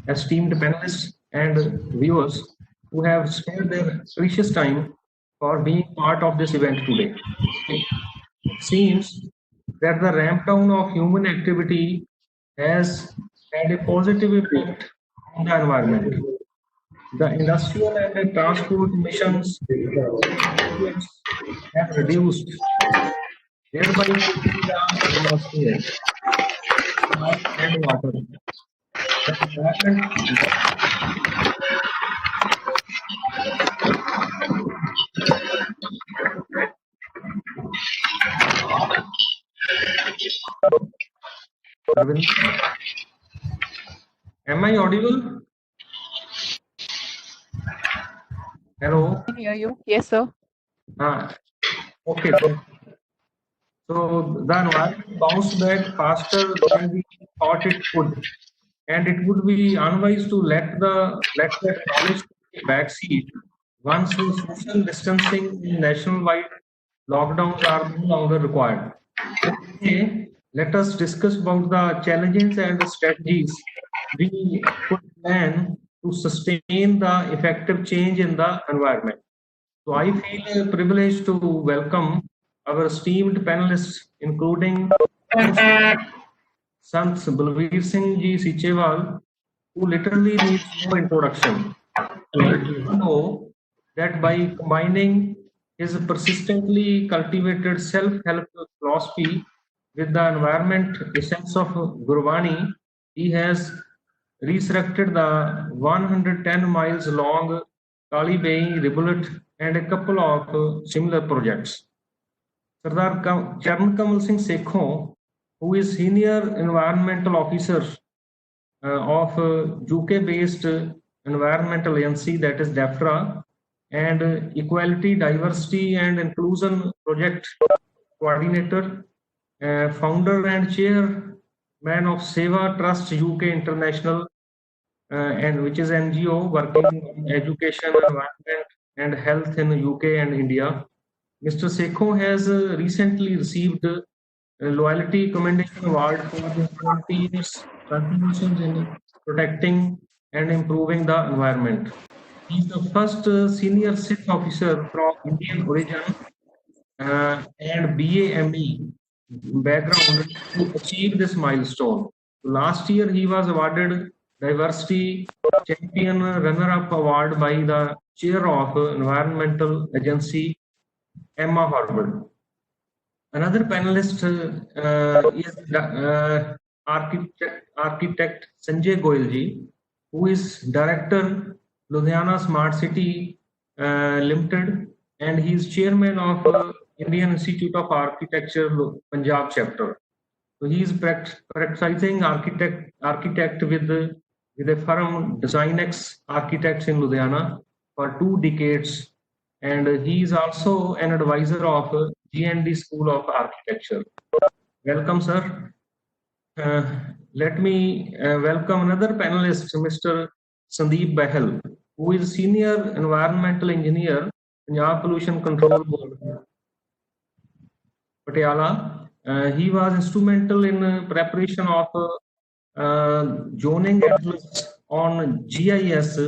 esteemed panelists and viewers who have spared their precious time for being part of this event today. It seems that the ramp down of human activity has had a positive impact on the environment. The industrial and the transport emissions have reduced, thereby keeping the atmosphere, soil, and water. The environment. Arvind, am I audible? Hello. I can hear you. Yes, sir. Okay. So the environment bounced back faster than we thought it would, and it would be unwise to let that knowledge take a backseat once the social distancing and nationwide lockdowns are no longer required. Today, let us discuss about the challenges and strategies we could plan to sustain the effective change in the environment. So I feel privileged to welcome our esteemed panelists, including Sant Balveer Singh Ji Sichewal, who literally needs no introduction. You know that by combining his persistently cultivated self-help philosophy with the environment essence of Gurbani, he has resurrected the 110 miles long Kali Bay rivulet and a couple of similar projects. Sardar Charan Kamal Singh Sekho, who is Senior Environmental Officer of UK-based environmental agency, that is DEFRA, and Equality, Diversity and Inclusion Project Coordinator, founder and chairman of Seva Trust UK International, and which is NGO working on education, environment and health in UK and India. Mr. Sekho has recently received a Loyalty Commendation Award for his 20 years contributions in protecting and improving the environment. He is the first senior Sikh officer from Indian origin and BAME background to achieve this milestone. Last year, he was awarded Diversity Champion Runner-Up Award by the Chair of Environmental Agency, Emma Harvard. Another panelist is architect Sanjay Goyal ji, who is Director Ludhiana Smart City Limited, and he is Chairman of Indian Institute of Architecture Punjab chapter. So he is practicing architect with a firm DesignX Architects in Ludhiana for 2 decades, and he is also an advisor of GND School of Architecture. Welcome, sir. Let me welcome another panelist, Mr. Sandeep Bahal, who is Senior Environmental Engineer, Punjab Pollution Control Board, Patiala. He was instrumental in preparation of zoning atlas on GIS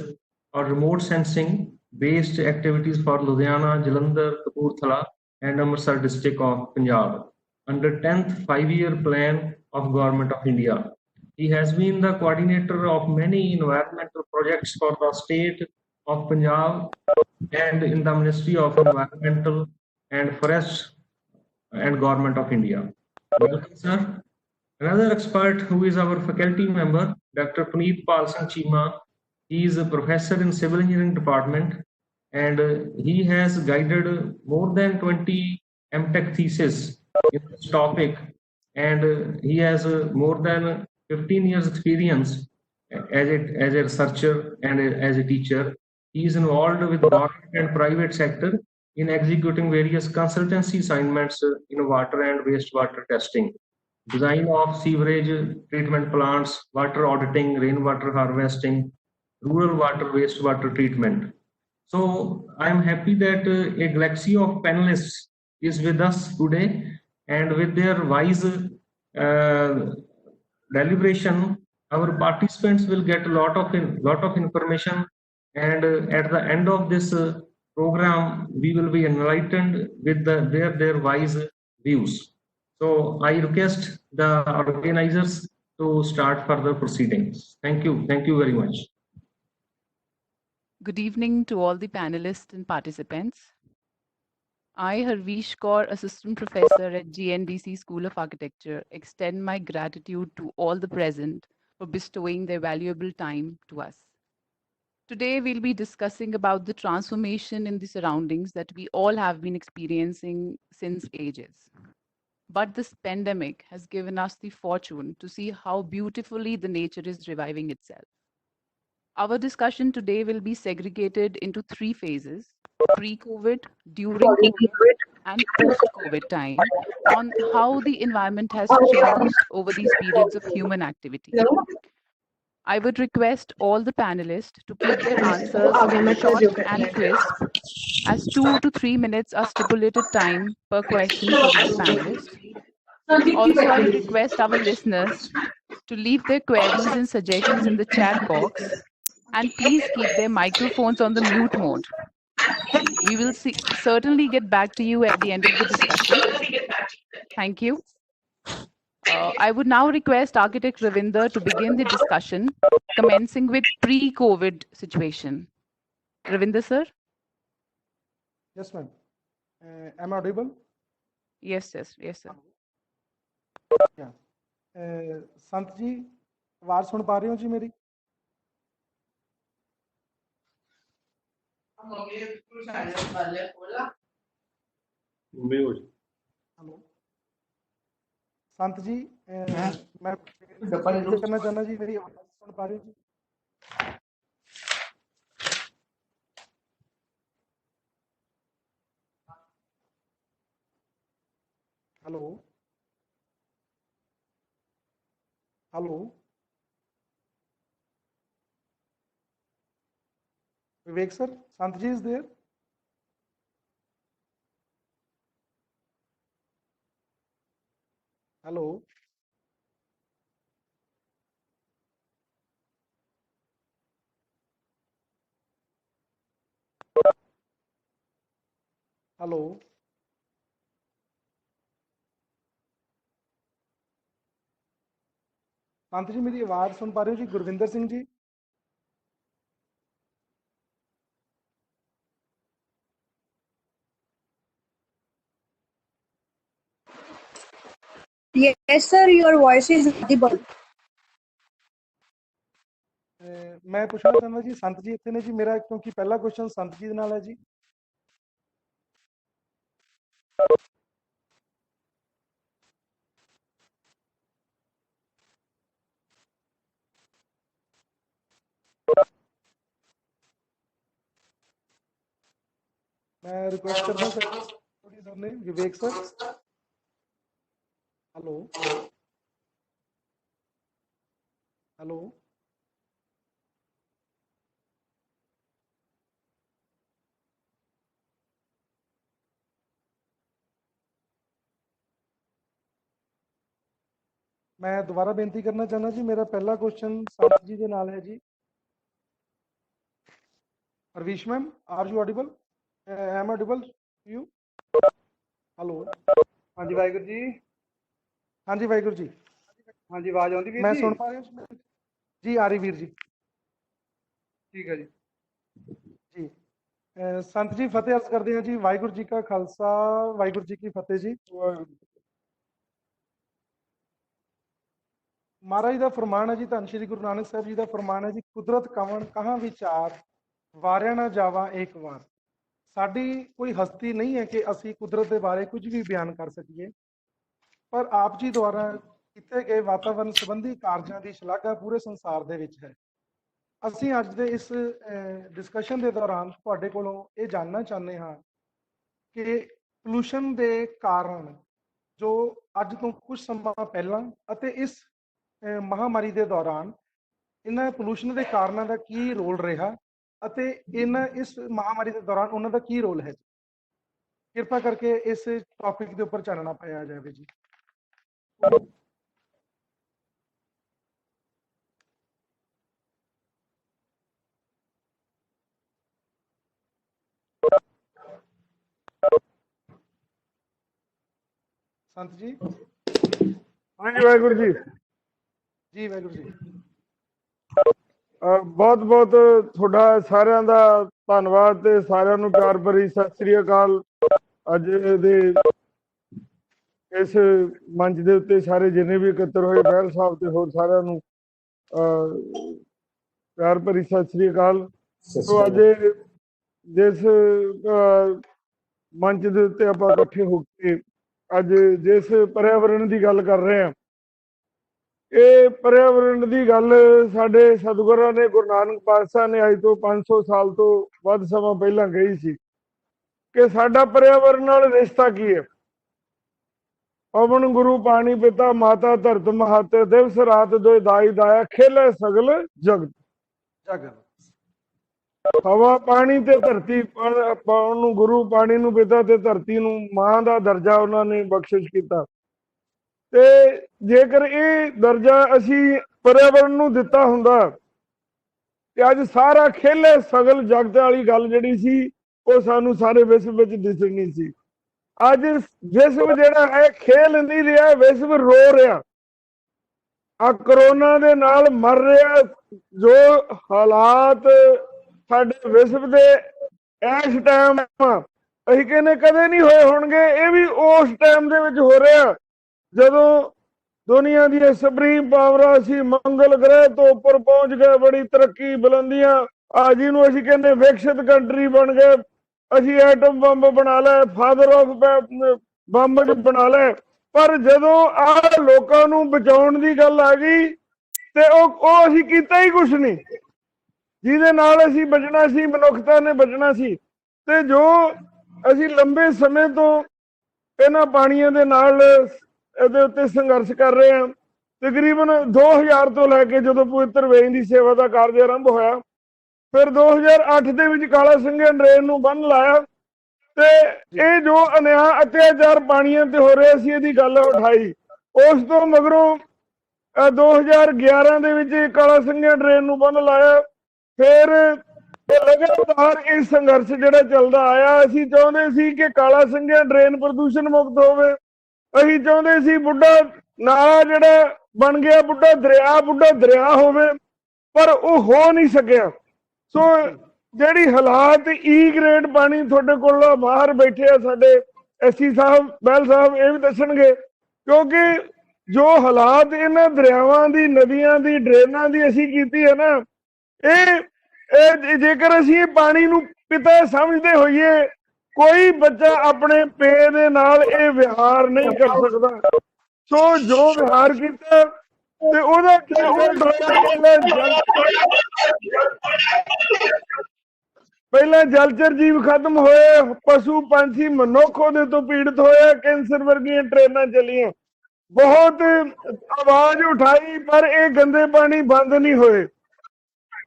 or remote sensing based activities for Ludhiana, Jalandhar, Kapurthala and Amritsar district of Punjab under 10th 5-year plan of Government of India. He has been the coordinator of many environmental projects for the state of Punjab and in the Ministry of Environmental and Forests and Government of India. Welcome, sir. Another expert who is our faculty member, Dr. Puneet Pal Singh Chima. He is a professor in Civil Engineering Department, and he has guided more than 20 MTech theses in this topic, and he has more than 15 years experience as a researcher and as a teacher. He is involved with government and private sector in executing various consultancy assignments in water and wastewater testing, design of sewerage treatment plants, water auditing, rainwater harvesting, rural water wastewater treatment. So I'm happy that a galaxy of panelists is with us today, and with their wise deliberation, Our participants will get a lot of information, and at the end of this program, we will be enlightened with their wise views. So I request the organizers to start further proceedings. Thank you. Thank you very much. Good evening to all the panelists and participants. I, Harvish Kaur, Assistant Professor at GNDC School of Architecture, extend my gratitude to all the present for bestowing their valuable time to us. Today, we'll be discussing about the transformation in the surroundings that we all have been experiencing since ages. But this pandemic has given us the fortune to see how beautifully the nature is reviving itself. Our discussion today will be segregated into three phases: pre COVID, during COVID, and post COVID time, on how the environment has changed over these periods of human activity. I would request all the panelists to keep their answers short and crisp, as 2 to 3 minutes are stipulated time per question for each panelist. Also, I would request our listeners to leave their queries and suggestions in the chat box, and please keep their microphones on the mute mode. We will certainly get back to you at the end of the discussion. Thank you. I would now request Architect Ravinder to begin the discussion, commencing with pre-COVID situation. Ravinder, sir? Yes, ma'am. Am I audible? Yes, yes, yes, sir. Yeah. संत जी आवाज सुन पा रहे हो जी मेरी? Hello संत जी, मैं करना चाहना जी, मेरी आवाज सुन पा रहे हो जी? Hello hello Vivek sir, Sant ji is there? Hello hello संत जी मेरी आवाज सुन पा रहे हो जी? Gurvinder Singh ji? Yes, sir, your voice is audible. मैं पूछना चाहना जी, संत जी इतने ने जी? मेरा क्योंकि पहला क्वेश्चन संत जी दे नाल है जी। मैं रिक्वेस्ट करना थोड़ी सर ने, विवेक सर। हेलो हेलो मैं दोबारा बेनती करना चाहना जी, मेरा पहला क्वेश्चन संत जी दे नाल है जी। Harvish ma'am, are you audible? Am audible you? Hello हाँ जी वाहिगुरू जी। हाँ जी वाहिगुरू जी। हाँ जी आवाज आउंदी वीर मैं जी? सुन पा रही हूँ जी, आ रही वीर जी। ठीक है जी। जी संत जी फतेह अर्ज करते हैं जी। वाहिगुरू जी का खालसा, वाहिगुरू जी की फतेह जी। महाराज का फरमान है जी, धन श्री गुरु नानक साहब जी का फरमान है जी, कुदरत कवन कहाँ विचार, वारिया ना जावा एक बार। साडी कोई हस्ती नहीं है कि असी कुदरत के बारे कुछ भी बयान कर सकीए, पर आप जी द्वारा किए गए वातावरण संबंधी कारजां की शलाघा पूरे संसार दे विच है। ਅਸੀਂ ਅੱਜ ਦੇ ਇਸ ਡਿਸਕਸ਼ਨ ਦੇ ਦੌਰਾਨ ਤੁਹਾਡੇ ਕੋਲੋਂ ਇਹ ਜਾਣਨਾ ਚਾਹੁੰਦੇ ਹਾਂ ਕਿ ਪੋਲੂਸ਼ਨ ਦੇ ਕਾਰਨ ਜੋ ਅੱਜ ਤੋਂ ਕੁਝ ਸਮਾਂ ਪਹਿਲਾਂ ਅਤੇ ਇਸ ਮਹਾਮਾਰੀ ਦੇ ਦੌਰਾਨ ਇਹਨਾਂ ਪੋਲੂਸ਼ਨ ਦੇ ਕਾਰਨਾਂ ਦਾ ਕੀ ਰੋਲ ਰਿਹਾ ਅਤੇ ਇਹਨਾਂ ਇਸ ਮਹਾਮਾਰੀ ਦੇ ਦੌਰਾਨ ਉਹਨਾਂ ਦਾ ਕੀ ਰੋਲ ਹੈ। ਕਿਰਪਾ ਕਰਕੇ ਇਸ ਟੌਪਿਕ ਦੇ ਉੱਪਰ ਚਾਨਣਾ ਪਾਇਆ ਜਾਵੇ ਜੀ। ਸੰਤ ਜੀ। ਹਾਂਜੀ ਵਾਹਿਗੁਰੂ ਜੀ। ਜੀ ਵਾਹਿਗੁਰੂ ਜੀ। ਬਹੁਤ ਬਹੁਤ ਤੁਹਾਡਾ ਸਾਰਿਆਂ ਦਾ ਧੰਨਵਾਦ ਤੇ ਸਾਰਿਆਂ ਨੂੰ ਪਿਆਰ ਭਰੀ ਸਤਿ ਸ੍ਰੀ ਅਕਾਲ। ਅੱਜ ਦੇ ਇਸ ਮੰਚ ਦੇ ਉੱਤੇ ਸਾਰੇ ਜਿੰਨੇ ਵੀ ਇਕੱਤਰ ਹੋਏ ਬਹਿਲ ਸਾਹਿਬ ਤੇ ਹੋਰ ਸਾਰਿਆਂ ਨੂੰ ਪਿਆਰ ਭਰੀ ਸਤਿ ਸ੍ਰੀ ਅਕਾਲ। ਸੋ ਅੱਜ ਜਿਸ ਮੰਚ ਦੇ ਉੱਤੇ ਆਪਾਂ ਇਕੱਠੇ ਹੋ ਕੇ ਅੱਜ ਜਿਸ ਪਰਿਆਵਰਣ ਦੀ ਗੱਲ ਕਰ ਰਹੇ ਹਾਂ, ਇਹ ਪਰਿਆਵਰਣ ਦੀ ਗੱਲ ਸਾਡੇ ਸਤਿਗੁਰਾਂ ਨੇ ਗੁਰੂ ਨਾਨਕ ਪਾਤਸ਼ਾਹ ਨੇ ਅੱਜ ਤੋਂ 500 ਸਾਲ ਤੋਂ ਵੱਧ ਸਮਾਂ ਪਹਿਲਾਂ ਕਹੀ ਸੀ ਕਿ ਸਾਡਾ ਪਰਿਆਵਰਣ ਨਾਲ ਰਿਸ਼ਤਾ ਕੀ ਹੈ। ਪਵਨ ਗੁਰੂ ਪਾਣੀ ਪਿਤਾ ਮਾਤਾ ਧਰਤ ਮਹਤ ਦਿਵਸ ਰਾਤ ਦੋਇ ਦਾਈ ਦਾਇਆ ਖੇਲੇ ਸਗਲ ਜਗਤ। ਹਵਾ ਪਾਣੀ ਤੇ ਧਰਤੀ, ਪਵਨ ਨੂੰ ਗੁਰੂ, ਪਾਣੀ ਨੂੰ ਪਿਤਾ ਤੇ ਧਰਤੀ ਨੂੰ ਮਾਂ ਦਾ ਦਰਜਾ ਉਹਨਾਂ ਨੇ ਬਖਸ਼ਿਸ਼ ਕੀਤਾ। ਤੇ ਜੇਕਰ ਇਹ ਦਰਜਾ ਅਸੀਂ ਪਰਿਆਵਰਣ ਨੂੰ ਦਿੱਤਾ ਹੁੰਦਾ ਤੇ ਅੱਜ ਸਾਰਾ ਖੇਲੇ ਸਗਲ ਜਗਤ ਵਾਲੀ ਗੱਲ ਜਿਹੜੀ ਸੀ ਉਹ ਸਾਨੂੰ ਸਾਰੇ ਵਿਸ਼ਵ ਵਿੱਚ ਦਿਸਣੀ ਸੀ। ਅੱਜ ਵਿਸ਼ਵ ਜਿਹੜਾ ਹੈ ਖੇਲ ਨਹੀਂ ਰਿਹਾ, ਵਿਸ਼ਵ ਰੋ ਰਿਹਾ। ਆ ਕਰੋਨਾ ਦੇ ਨਾਲ ਮਰ ਰਿਹਾ। ਜੋ ਹਾਲਾਤ ਸਾਡੇ ਵਿਸ਼ਵ ਦੇ ਇਸ ਟਾਈਮ ਅਸੀਂ ਕਹਿੰਦੇ ਕਦੇ ਨਹੀਂ ਹੋਏ ਹੋਣਗੇ, ਇਹ ਵੀ ਉਸ ਟਾਈਮ ਦੇ ਵਿੱਚ ਹੋ ਰਿਹਾ ਜਦੋਂ ਦੁਨੀਆ ਦੀਆਂ ਸੁਪਰੀਮ ਪਾਵਰਾਂ ਅਸੀਂ ਮੰਗਲ ਗ੍ਰਹਿ ਤੋਂ ਉੱਪਰ ਪਹੁੰਚ ਗਏ, ਬੜੀ ਤਰੱਕੀ ਬੁਲੰਦੀਆਂ, ਆ ਜਿਹਨੂੰ ਅਸੀਂ ਕਹਿੰਦੇ ਵਿਕਸਿਤ ਕੰਟਰੀ ਬਣ ਗਏ। ਅਸੀਂ ਐਟਮ ਬੰਬ ਬਣਾ ਲਿਆ, ਫਾਦਰ ਆਫ ਬੰਬ ਬਣਾ ਲਿਆ। ਪਰ ਜਦੋਂ ਆਹ ਲੋਕਾਂ ਨੂੰ ਬਚਾਉਣ ਦੀ ਗੱਲ ਆ ਗਈ ਤੇ ਉਹ ਅਸੀਂ ਕੀਤਾ ਹੀ ਕੁਛ ਨਹੀਂ ਜਿਹਦੇ ਨਾਲ ਅਸੀਂ ਬਚਣਾ ਸੀ, ਮਨੁੱਖਤਾ ਨੇ ਬਚਣਾ ਸੀ। ਤੇ ਜੋ ਅਸੀਂ ਲੰਬੇ ਸਮੇਂ ਤੋਂ ਇਹਨਾਂ ਪਾਣੀਆਂ ਦੇ ਨਾਲ ਇਹਦੇ ਉੱਤੇ ਸੰਘਰਸ਼ ਕਰ ਰਹੇ ਹਾਂ, ਤਕਰੀਬਨ 2000 ਤੋਂ ਲੈ ਕੇ ਜਦੋਂ ਪਵਿੱਤਰ ਵੇਈਂ ਦੀ ਸੇਵਾ ਦਾ ਕਾਰਜ ਆਰੰਭ ਹੋਇਆ, ਫਿਰ 2008 ਦੇ ਵਿੱਚ ਕਾਲਾ ਸਿੰਘਾਂ ਡਰੇਨ ਨੂੰ ਬੰਨ੍ਹ ਲਾਇਆ ਤੇ ਇਹ ਜੋ ਅਨਿਆਂ ਅਤਿਆਚਾਰ ਪਾਣੀਆਂ ਤੇ ਹੋ ਰਿਹਾ ਸੀ ਇਹਦੀ ਗੱਲ ਉਠਾਈ। ਉਸ ਤੋਂ ਮਗਰੋਂ 2011 ਦੇ ਵਿੱਚ ਕਾਲਾ ਸਿੰਘਾਂ ਡਰੇਨ ਨੂੰ ਬੰਨ੍ਹ ਲਾਇਆ। ਫਿਰ ਲਗਾਤਾਰ ਇਹ ਸੰਘਰਸ਼ ਜਿਹੜਾ ਚੱਲਦਾ ਆਇਆ। ਅਸੀਂ ਚਾਹੁੰਦੇ ਸੀ ਕਿ ਕਾਲਾ ਸਿੰਘਾਂ ਡਰੇਨ ਪ੍ਰਦੂਸ਼ਣ ਮੁਕਤ ਹੋਵੇ। ਅਸੀਂ ਚਾਹੁੰਦੇ ਸੀ ਬੁੱਢਾ ਨਾਲਾ ਜਿਹੜਾ ਬਣ ਗਿਆ ਬੁੱਢਾ ਦਰਿਆ ਹੋਵੇ, ਪਰ ਉਹ ਹੋ ਨਹੀਂ ਸਕਿਆ। ਸੋ ਜਿਹੜੀ ਹਾਲਾਤ ਈ ਗ੍ਰੇਡ ਪਾਣੀ, ਤੁਹਾਡੇ ਕੋਲ ਬਾਹਰ ਬੈਠੇ ਆ ਸਾਡੇ ਐਸਸੀ ਸਾਹਿਬ, ਬਹਿਲ ਸਾਹਿਬ, ਇਹ ਵੀ ਦੱਸਣਗੇ, ਕਿਉਂਕਿ ਜੋ ਹਾਲਾਤ ਇਹਨਾਂ ਦਰਿਆਵਾਂ ਦੀ, ਨਦੀਆਂ ਦੀ, ਡਰੇਨਾਂ ਦੀ ਅਸੀਂ ਕੀਤੀ ਹੈ ਨਾ, ਇਹ ਜੇਕਰ ਅਸੀਂ ਇਹ ਪਾਣੀ ਨੂੰ ਪਿਤਾ ਸਮਝਦੇ ਹੋਈਏ, ਕੋਈ ਬੱਚਾ ਆਪਣੇ ਪੇ ਦੇ ਨਾਲ ਇਹ ਵਿਹਾਰ ਨਹੀਂ ਕਰ ਸਕਦਾ। ਸੋ ਜੋ ਵਿਹਾਰ ਕੀਤਾ ਤੇ ਉਹਦਾ ਪਹਿਲਾਂ ਜਲਚਰ ਜੀਵ ਖਤਮ ਹੋਏ, ਪਸ਼ੂ ਪੰਛੀ, ਮਨੁੱਖ ਉਹਦੇ ਤੋਂ ਪੀੜਤ ਹੋਇਆ, ਕੈਂਸਰ ਵਰਗੀਆਂ ਟ੍ਰੇਨਾਂ ਚੱਲੀਆਂ, ਬਹੁਤ ਆਵਾਜ਼ ਉਠਾਈ, ਪਰ ਇਹ ਗੰਦੇ ਪਾਣੀ ਬੰਦ ਨਹੀਂ ਹੋਏ।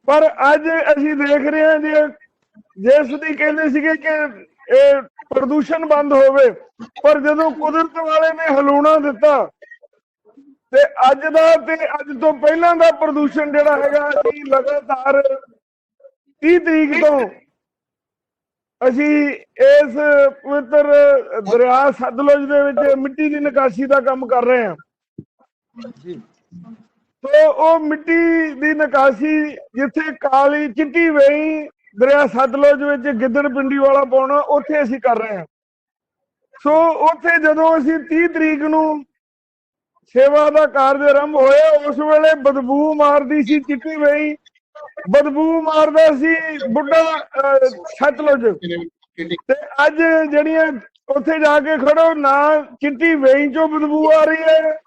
ਪਰ ਅੱਜ ਅਸੀਂ ਦੇਖ ਰਹੇ ਹਾਂ ਜਿਸ ਦੀ ਕਹਿੰਦੇ ਸੀਗੇ ਕਿ ਇਹ ਪ੍ਰਦੂਸ਼ਣ ਬੰਦ ਹੋਵੇ, ਪਰ ਜਦੋਂ ਕੁਦਰਤ ਵਾਲੇ ਨੇ ਹਲੂਣਾ ਦਿੱਤਾ ਤੇ ਅੱਜ ਦਾ ਤੇ ਅੱਜ ਤੋਂ ਪਹਿਲਾਂ ਦਾ ਪ੍ਰਦੂਸ਼ਣ ਜਿਹੜਾ ਹੈਗਾ, ਅਸੀਂ ਲਗਾਤਾਰ 30 ਤਰੀਕ ਤੋਂ ਅਸੀਂ ਇਸ ਪਵਿੱਤਰ ਦਰਿਆ ਸਤਲੁਜ ਦੇ ਵਿੱਚ ਮਿੱਟੀ ਦੀ ਨਿਕਾਸੀ ਦਾ ਕੰਮ ਕਰ ਰਹੇ ਹਾਂ। ਤੋ ਉਹ ਮਿੱਟੀ ਦੀ ਨਿਕਾਸੀ ਜਿੱਥੇ ਕਾਲੀ ਚਿੱਟੀ ਵੇਈਂ ਦਰਿਆ ਸਤਲੁਜ ਵਿੱਚ ਗਿੱਦੜ ਪਿੰਡੀ ਵਾਲਾ ਪਾਉਣਾ, ਉੱਥੇ ਅਸੀਂ ਕਰ ਰਹੇ ਹਾਂ। ਸੋ ਉੱਥੇ ਜਦੋਂ ਅਸੀਂ 30 ਤਰੀਕ ਨੂੰ ਸੇਵਾ ਦਾ ਕਾਰਜ ਆਰੰਭ ਹੋਇਆ, ਉਸ ਵੇਲੇ ਬਦਬੂ ਮਾਰਦੀ ਸੀ ਚਿੱਟੀ ਵੇਈਂ, ਬਦਬੂ ਮਾਰਦਾ ਸੀ ਬੁੱਢਾ ਸਤਲੁਜ। ਤੇ ਅੱਜ ਜਿਹੜੀਆਂ ਉੱਥੇ ਜਾ ਕੇ ਖੜੋ, ਨਾ ਚਿੱਟੀ ਵੇਈਂ ਚੋਂ ਬਦਬੂ ਆ ਰਹੀ ਹੈ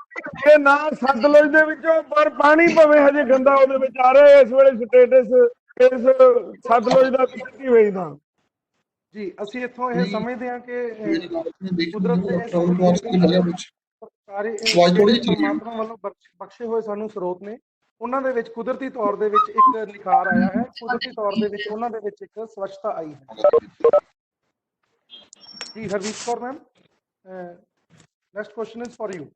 ਤੇ ਨਾ ਸਤਲੁਜ ਦੇ ਵਿੱਚੋਂ, ਪਰ ਪਾਣੀ ਭਾਵੇਂ ਹਜੇ ਗੰਦਾ ਉਹਦੇ ਵਿੱਚ ਆ ਰਿਹਾ। ਇਸ ਵੇਲੇ ਸਟੇਟਸ ਇਸ ਸਤਲੁਜ ਦਾ ਚਿੱਟੀ ਵੇਈਂ ਦਾ ਜੀ। ਅਸੀਂ ਇੱਥੋਂ ਇਹ ਸਮਝਦੇ ਹਾਂ ਕਿ ਕੁਦਰਤ ਦੇ ਪਰਮਾਤਮਾ ਵੱਲੋਂ ਬਖਸ਼ੇ ਹੋਏ ਸਾਨੂੰ ਸਰੋਤ ਨੇ, ਉਹਨਾਂ ਦੇ ਵਿੱਚ ਕੁਦਰਤੀ ਤੌਰ ਦੇ ਵਿੱਚ ਇੱਕ ਨਿਖਾਰ ਆਇਆ ਹੈ, ਕੁਦਰਤੀ ਤੌਰ ਦੇ ਵਿੱਚ ਉਹਨਾਂ ਦੇ ਵਿੱਚ ਇੱਕ ਸਵੱਛਤਾ ਆਈ ਹੈ। ਜੀ Harvir Kaur ma'am, next question is for you.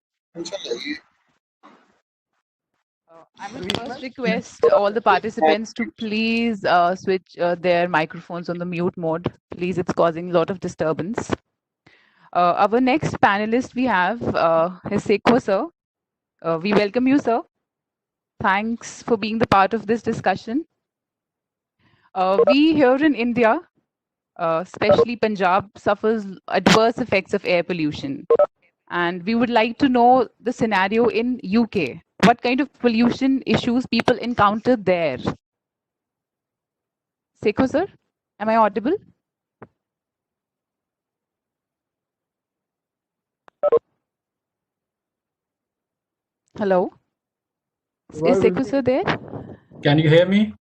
I would first request all the participants to please switch their microphones on the mute mode. Please, it's causing a lot of disturbance. Our next panelist we have is Sekho sir. We welcome you, sir. Thanks for being the part of this discussion. We here in India, especially Punjab, suffers adverse effects of air pollution. And we would like to know the scenario in UK. What kind of pollution issues people encounter there? Sekho sir, am I audible? Hello? Is Sekho sir there? Can you hear me?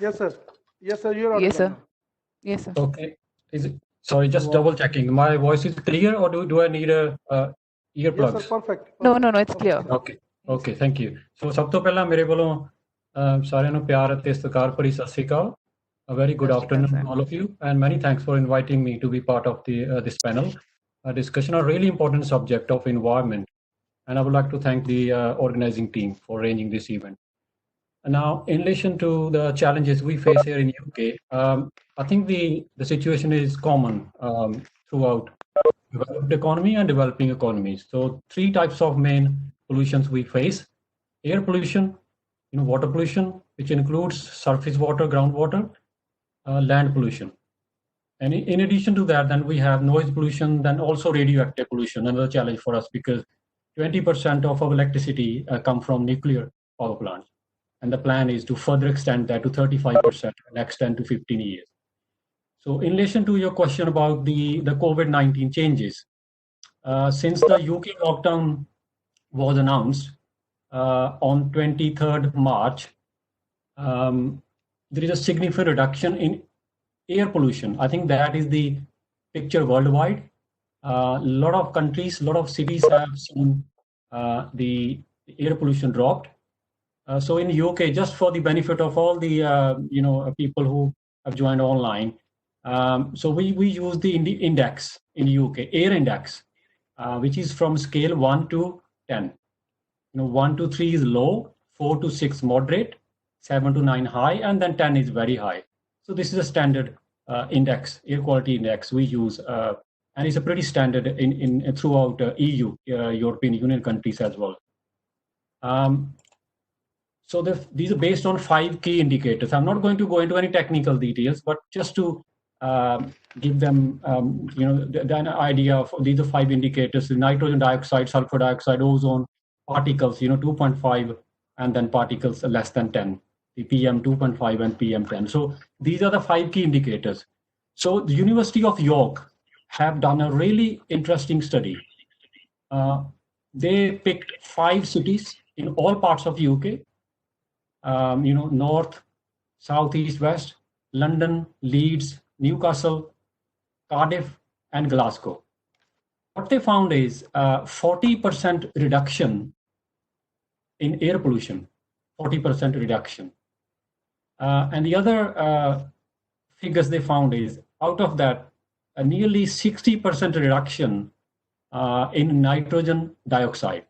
Yes, sir. Yes, sir. You're audible Yes, sir. now. Yes, sir. Okay. Is it? Sorry, just double checking. My voice is clear, or do I need a Yes, earplugs? sir. Perfect. No, it's clear. Okay. Okay. Thank you. So ਸਭ ਤੋਂ ਪਹਿਲਾਂ ਮੇਰੇ ਵੱਲੋਂ ਸਾਰਿਆਂ ਨੂੰ ਪਿਆਰ ਅਤੇ ਸਤਿਕਾਰ ਭਰੀ ਸਤਿ ਸ਼੍ਰੀ ਅਕਾਲ. A very good afternoon to all of you, and many thanks for inviting me to be part of this panel discussion on a really important subject of environment. And I would like to thank the organizing team for arranging this event. And now, in relation to the challenges we face here in UK, I think the situation is common throughout developed economy and developing economies. So, three types of main pollutions we face: air pollution, water pollution, which includes surface water, groundwater, land pollution. And in addition to that, then we have noise pollution, then also radioactive pollution, another challenge for us because 20% of our electricity come from nuclear power plants. And the plan is to further extend that to 35% in the next 10 to 15 years. So in relation to your question about the COVID-19 changes, since the UK lockdown was announced on 23rd March, there is a significant reduction in air pollution. I think that is the picture worldwide. A lot of countries, a lot of cities have seen the air pollution dropped. So in UK, just for the benefit of all the people who have joined online, so we use the index in UK, air index, which is from scale 1 to 10. 1 to 3 is low, 4 to 6 moderate, 7 to 9 high, and then 10 is very high. So this is a standard index, air quality index we use, and it's a pretty standard in throughout EU, European Union countries as well. So these are based on 5 key indicators. I'm not going to go into any technical details, but just to give them, an idea of these are 5 indicators: the nitrogen dioxide, sulfur dioxide, ozone, particles, 2.5, and then particles less than 10, the PM 2.5 and PM 10. So these are the 5 key indicators. So the University of York have done a really interesting study. They picked 5 cities in all parts of UK. North, south, east, west, London, Leeds, Newcastle, Cardiff, and Glasgow. What they found is 40% reduction in air pollution, 40% reduction. And the other figures they found is, out of that, nearly 60% reduction in nitrogen dioxide.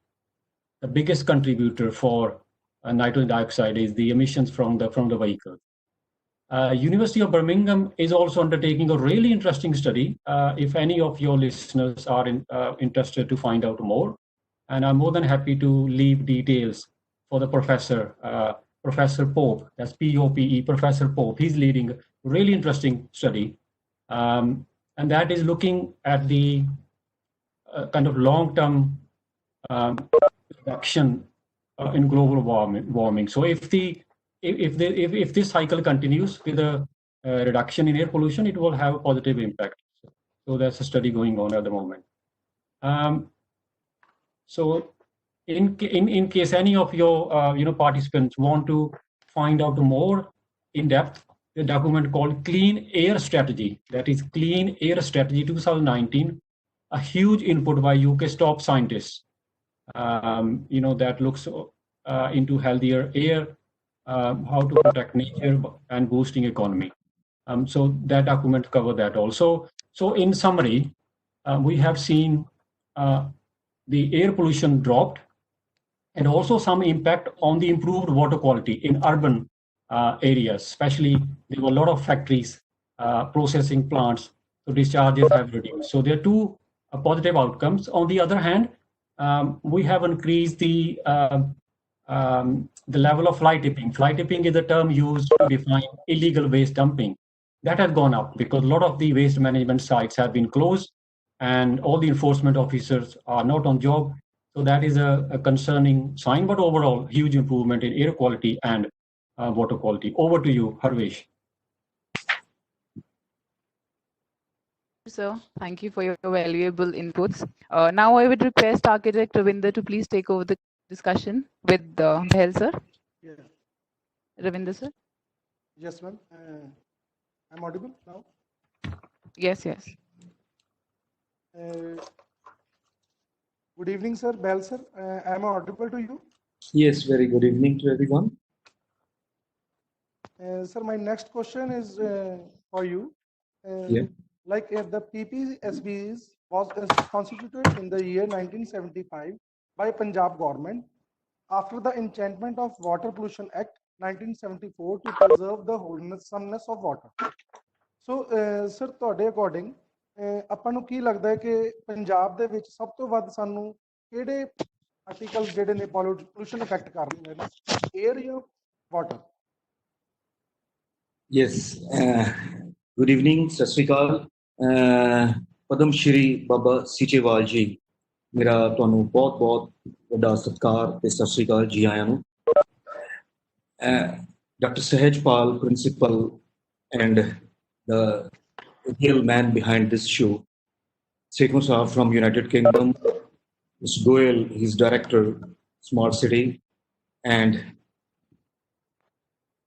The biggest contributor for nitrogen dioxide is the emissions from the vehicle. University of Birmingham is also undertaking a really interesting study. If any of your listeners are interested to find out more, and I'm more than happy to leave details for the professor, Professor Pope. That's P-O-P-E, Professor Pope. He's leading a really interesting study, and that is looking at the kind of long-term reduction in global warming. So if this cycle continues with a reduction in air pollution, it will have a positive impact. So that's a study going on at the moment. So in case any of your participants want to find out more in depth, the document called Clean Air Strategy, that is Clean Air Strategy 2019, a huge input by UK's top scientists. That looks into healthier air, how to protect nature and boosting economy. So that document covered that also. So in summary, we have seen the air pollution dropped, and also some impact on the improved water quality in urban areas. Especially, there were a lot of factories, processing plants so discharges have reduced. So there are two positive outcomes. On the other hand, we have increased the level of fly tipping. Fly tipping is a term used to define illegal waste dumping. That has gone up because a lot of the waste management sites have been closed and all the enforcement officers are not on job. So that is a concerning sign, but overall, huge improvement in air quality and water quality. Over to you, Harvesh. Sir, thank you for your valuable inputs. Now I would request Architect Ravinder to please take over the discussion with Behel sir. Yeah. Ravinder sir. Yes, ma'am. I'm audible now. Yes, yes. Good evening, sir. Behel sir. Am I audible to you? Yes, very good evening to everyone. Sir, my next question is for you. Yeah. Like the PPSBs was constituted in the year 1975 by Punjab government after the enchantment of Water Pollution Act 1974 to preserve the wholesomeness of water. So, sir, ਤੁਹਾਡੇ according ਆਪਾਂ ਨੂੰ ਕੀ ਲੱਗਦਾ ਹੈ ਕਿ ਪੰਜਾਬ ਦੇ ਵਿੱਚ ਸਭ ਤੋਂ ਵੱਧ ਸਾਨੂੰ ਕਿਹੜੇ ਆਰਟੀਕਲ ਜਿਹੜੇ ਨੇ ਪੋਲੂਸ਼ਨ ਇਫੈਕਟ ਕਰ ਰਹੇ ਨੇ, 에ਅਰ ਜਾਂ water? Yes. Good evening, Sat Sri Akal. Padam Shri Baba Sichewal ji, ਮੇਰਾ ਤੁਹਾਨੂੰ ਬਹੁਤ ਬਹੁਤ ਵੱਡਾ ਸਤਿਕਾਰ ਤੇ ਸਤਿ ਸ੍ਰੀ ਅਕਾਲ ਜੀ ਆਇਆਂ ਨੂੰ. Dr. Sahajpal, principal, and the real man behind this show, Sekhon Saab from United Kingdom, Mr. Goel, his director, Smart City, and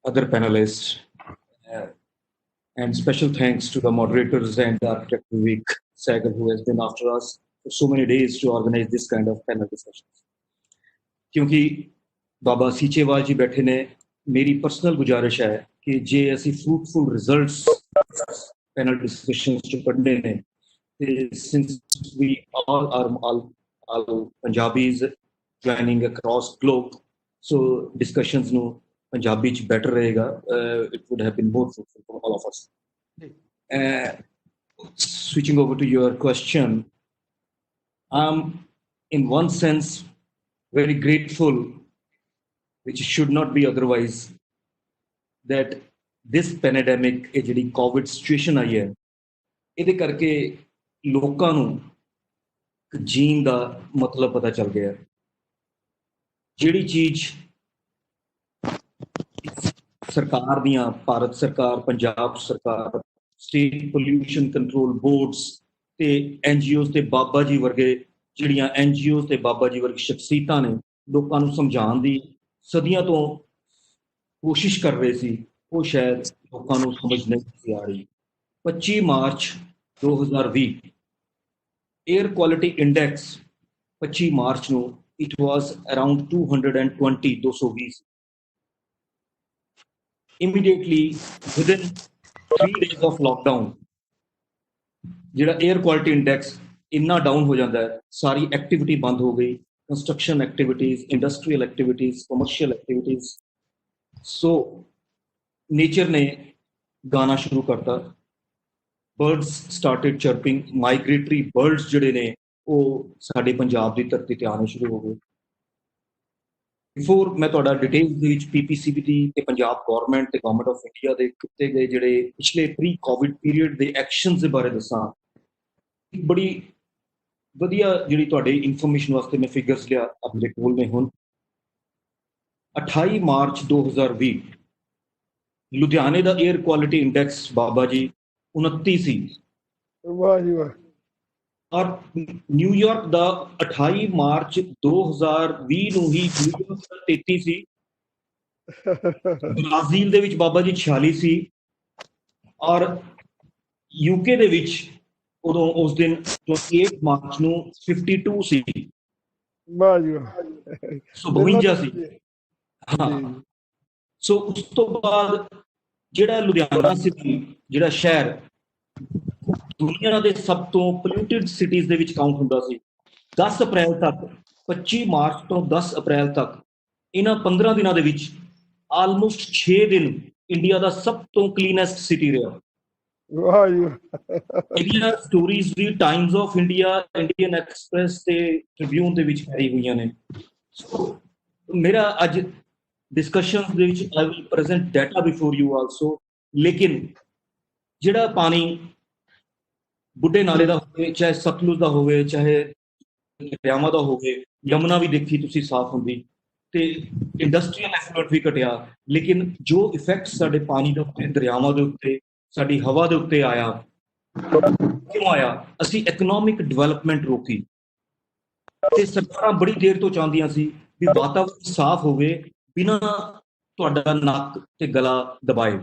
other panelists. And special thanks to the moderators and the architect Vivek Sehgal, who has been after us for so many days to organize this kind of panel discussions. क्योंकि बाबा सीचेवाल जी बैठे ने, मेरी personal गुजारिश है कि जे ऐसी fruitful results panel discussions जो पढ़ने ने, since we all are Punjabis joining across globe, so discussions no Punjabi ch better rahega. It would have been more fruitful for all of us. Switching over to your question, in one sense very grateful, which should not be otherwise, that this pandemic, a jehdi COVID situation आई है, ਇਹਦੇ ਕਰਕੇ ਲੋਕਾਂ ਨੂੰ ਜੀਣ ਦਾ ਮਤਲਬ ਪਤਾ ਚੱਲ ਗਿਆ. ਜਿਹੜੀ ਚੀਜ਼ ਸਰਕਾਰ ਦੀਆਂ, ਭਾਰਤ ਸਰਕਾਰ, ਪੰਜਾਬ ਸਰਕਾਰ, ਸਟੇਟ ਪੋਲਿਊਸ਼ਨ ਕੰਟਰੋਲ ਬੋਰਡਸ ਤੇ NGOs ਤੇ ਬਾਬਾ ਜੀ ਵਰਗੇ, ਜਿਹੜੀਆਂ NGOs ਤੇ ਬਾਬਾ ਜੀ ਵਰਗੀ ਸ਼ਖਸੀਅਤਾਂ ਨੇ ਲੋਕਾਂ ਨੂੰ ਸਮਝਾਉਣ ਦੀ ਸਦੀਆਂ ਤੋਂ ਕੋਸ਼ਿਸ਼ ਕਰ ਰਹੇ ਸੀ, ਉਹ ਸ਼ਾਇਦ ਲੋਕਾਂ ਨੂੰ ਸਮਝ ਨਹੀਂ ਸੀ ਆ ਰਹੀ. 25 March 2020 air quality index 25 March ਨੂੰ it was around 220. Immediately within 3 days of lockdown, ਜਿਹੜਾ 에ਅਰ ਕੁਆਲਿਟੀ ਇੰਡੈਕਸ ਇੰਨਾ ਡਾਊਨ ਹੋ ਜਾਂਦਾ ਹੈ, ਸਾਰੀ ਐਕਟੀਵਿਟੀ ਬੰਦ ਹੋ ਗਈ, construction activities, industrial activities, commercial activities. So nature ਨੇ ਗਾਣਾ ਸ਼ੁਰੂ ਕਰਤਾ. Birds started chirping. Migratory birds ਜਿਹੜੇ ਨੇ ਉਹ ਸਾਡੇ ਪੰਜਾਬ ਦੀ ਧਰਤੀ ਤੇ ਆਉਣੇ ਸ਼ੁਰੂ ਹੋ ਗਏ. ਬਿਫੋਰ ਮੈਂ ਤੁਹਾਡਾ ਡਿਟੇਲ ਦੇ ਵਿੱਚ PPCB ਤੇ ਪੰਜਾਬ ਗਵਰਨਮੈਂਟ ਤੇ ਗਵਰਨਮੈਂਟ ਆਫ ਇੰਡੀਆ ਦੇ ਕੀਤੇ ਗਏ ਜਿਹੜੇ ਪਿਛਲੇ ਪ੍ਰੀ ਕੋਵਿਡ ਪੀਰੀਅਡ ਦੇ ਐਕਸ਼ਨਸ ਦੇ ਬਾਰੇ ਦੱਸਾਂ, ਇੱਕ ਬੜੀ ਵਧੀਆ ਜਿਹੜੀ ਤੁਹਾਡੇ ਇਨਫੋਰਮੇਸ਼ਨ ਵਾਸਤੇ ਮੈਂ ਫਿਗਰਸ ਲਿਆ ਆਪਣੇ ਕੋਲ ਨੇ. ਹੁਣ 28 ਮਾਰਚ 2020 ਲੁਧਿਆਣੇ ਦਾ air quality index Baba ji 29 ਸੀ. ਵਾਹ ਜੀ ਵਾਹ. ਔਰ ਨਿਊਯਾਰਕ ਦਾ 28 ਮਾਰਚ 2020 ਨੂੰ ਹੀ ਨਿਊਯਾਰਕ ਦਾ 33 ਸੀ. ਬ੍ਰਾਜ਼ੀਲ ਦੇ ਵਿੱਚ ਬਾਬਾ ਜੀ 46 ਸੀ. ਔਰ UK ਦੇ ਵਿੱਚ ਉਦੋਂ ਉਸ ਦਿਨ 28 ਮਾਰਚ ਨੂੰ 52 ਸੀ. ਵਾਹ ਜੀ ਵਾਹ. ਸੋ 52 ਸੀ. ਹਾਂ. ਸੋ ਉਸ ਤੋਂ ਬਾਅਦ ਜਿਹੜਾ ਲੁਧਿਆਣਾ ਸਿਟੀ, ਜਿਹੜਾ ਸ਼ਹਿਰ ਦੁਨੀਆ ਦੇ ਸਭ ਤੋਂ ਪੋਲਿਊਟਡ ਸਿਟੀਜ਼ ਦੇ ਵਿੱਚ ਕਾਊਂਟ ਹੁੰਦਾ ਸੀ, 10 ਅਪ੍ਰੈਲ ਤੱਕ, 25 ਮਾਰਚ ਤੋਂ 10 ਅਪ੍ਰੈਲ ਤੱਕ, ਇਹਨਾਂ 15 ਦਿਨਾਂ ਦੇ ਵਿੱਚ ਆਲਮੋਸਟ 6 ਦਿਨ ਇੰਡੀਆ ਦਾ ਸਭ ਤੋਂ ਕਲੀਨੈਸਟ ਸਿਟੀ ਰਿਹਾ. ਵਾਹ ਜੀ ਵਾਹ। ਇਹਦੀਆਂ ਸਟੋਰੀਜ਼ ਵੀ Times of India, Indian Express ਤੇ ਟ੍ਰਿਬਿਊਨ ਦੇ ਵਿੱਚ ਆਈ ਹੋਈਆਂ ਨੇ। ਸੋ ਮੇਰਾ ਅੱਜ ਡਿਸਕਸ਼ਨ ਦੇ ਵਿੱਚ I will present data before you also. ਲੇਕਿਨ ਜਿਹੜਾ ਪਾਣੀ ਬੁੱਢੇ ਨਾਲੇ ਦਾ ਹੋਵੇ, ਚਾਹੇ ਸਤਲੁਜ ਦਾ ਹੋਵੇ, ਚਾਹੇ ਦਰਿਆਵਾਂ ਦਾ ਹੋਵੇ, ਯਮੁਨਾ ਵੀ ਦੇਖੀ ਤੁਸੀਂ ਸਾਫ਼ ਹੁੰਦੀ, ਤੇ ਇੰਡਸਟਰੀਅਲ ਐਫਲੂਐਂਟ ਵੀ ਘਟਿਆ, ਲੇਕਿਨ ਜੋ ਇਫੈਕਟ ਸਾਡੇ ਪਾਣੀ ਦੇ ਉੱਤੇ, ਦਰਿਆਵਾਂ ਦੇ ਉੱਤੇ, ਸਾਡੀ ਹਵਾ ਦੇ ਉੱਤੇ ਆਇਆ, ਕਿਉਂ ਆਇਆ? ਅਸੀਂ ਇਕਨੋਮਿਕ ਡਿਵੈਲਪਮੈਂਟ ਰੋਕੀ, ਤੇ ਸਰਕਾਰਾਂ ਬੜੀ ਦੇਰ ਤੋਂ ਚਾਹੁੰਦੀਆਂ ਸੀ ਵੀ ਵਾਤਾਵਰਨ ਸਾਫ਼ ਹੋਵੇ ਬਿਨਾਂ ਤੁਹਾਡਾ ਨੱਕ ਤੇ ਗਲਾ ਦਬਾਏ।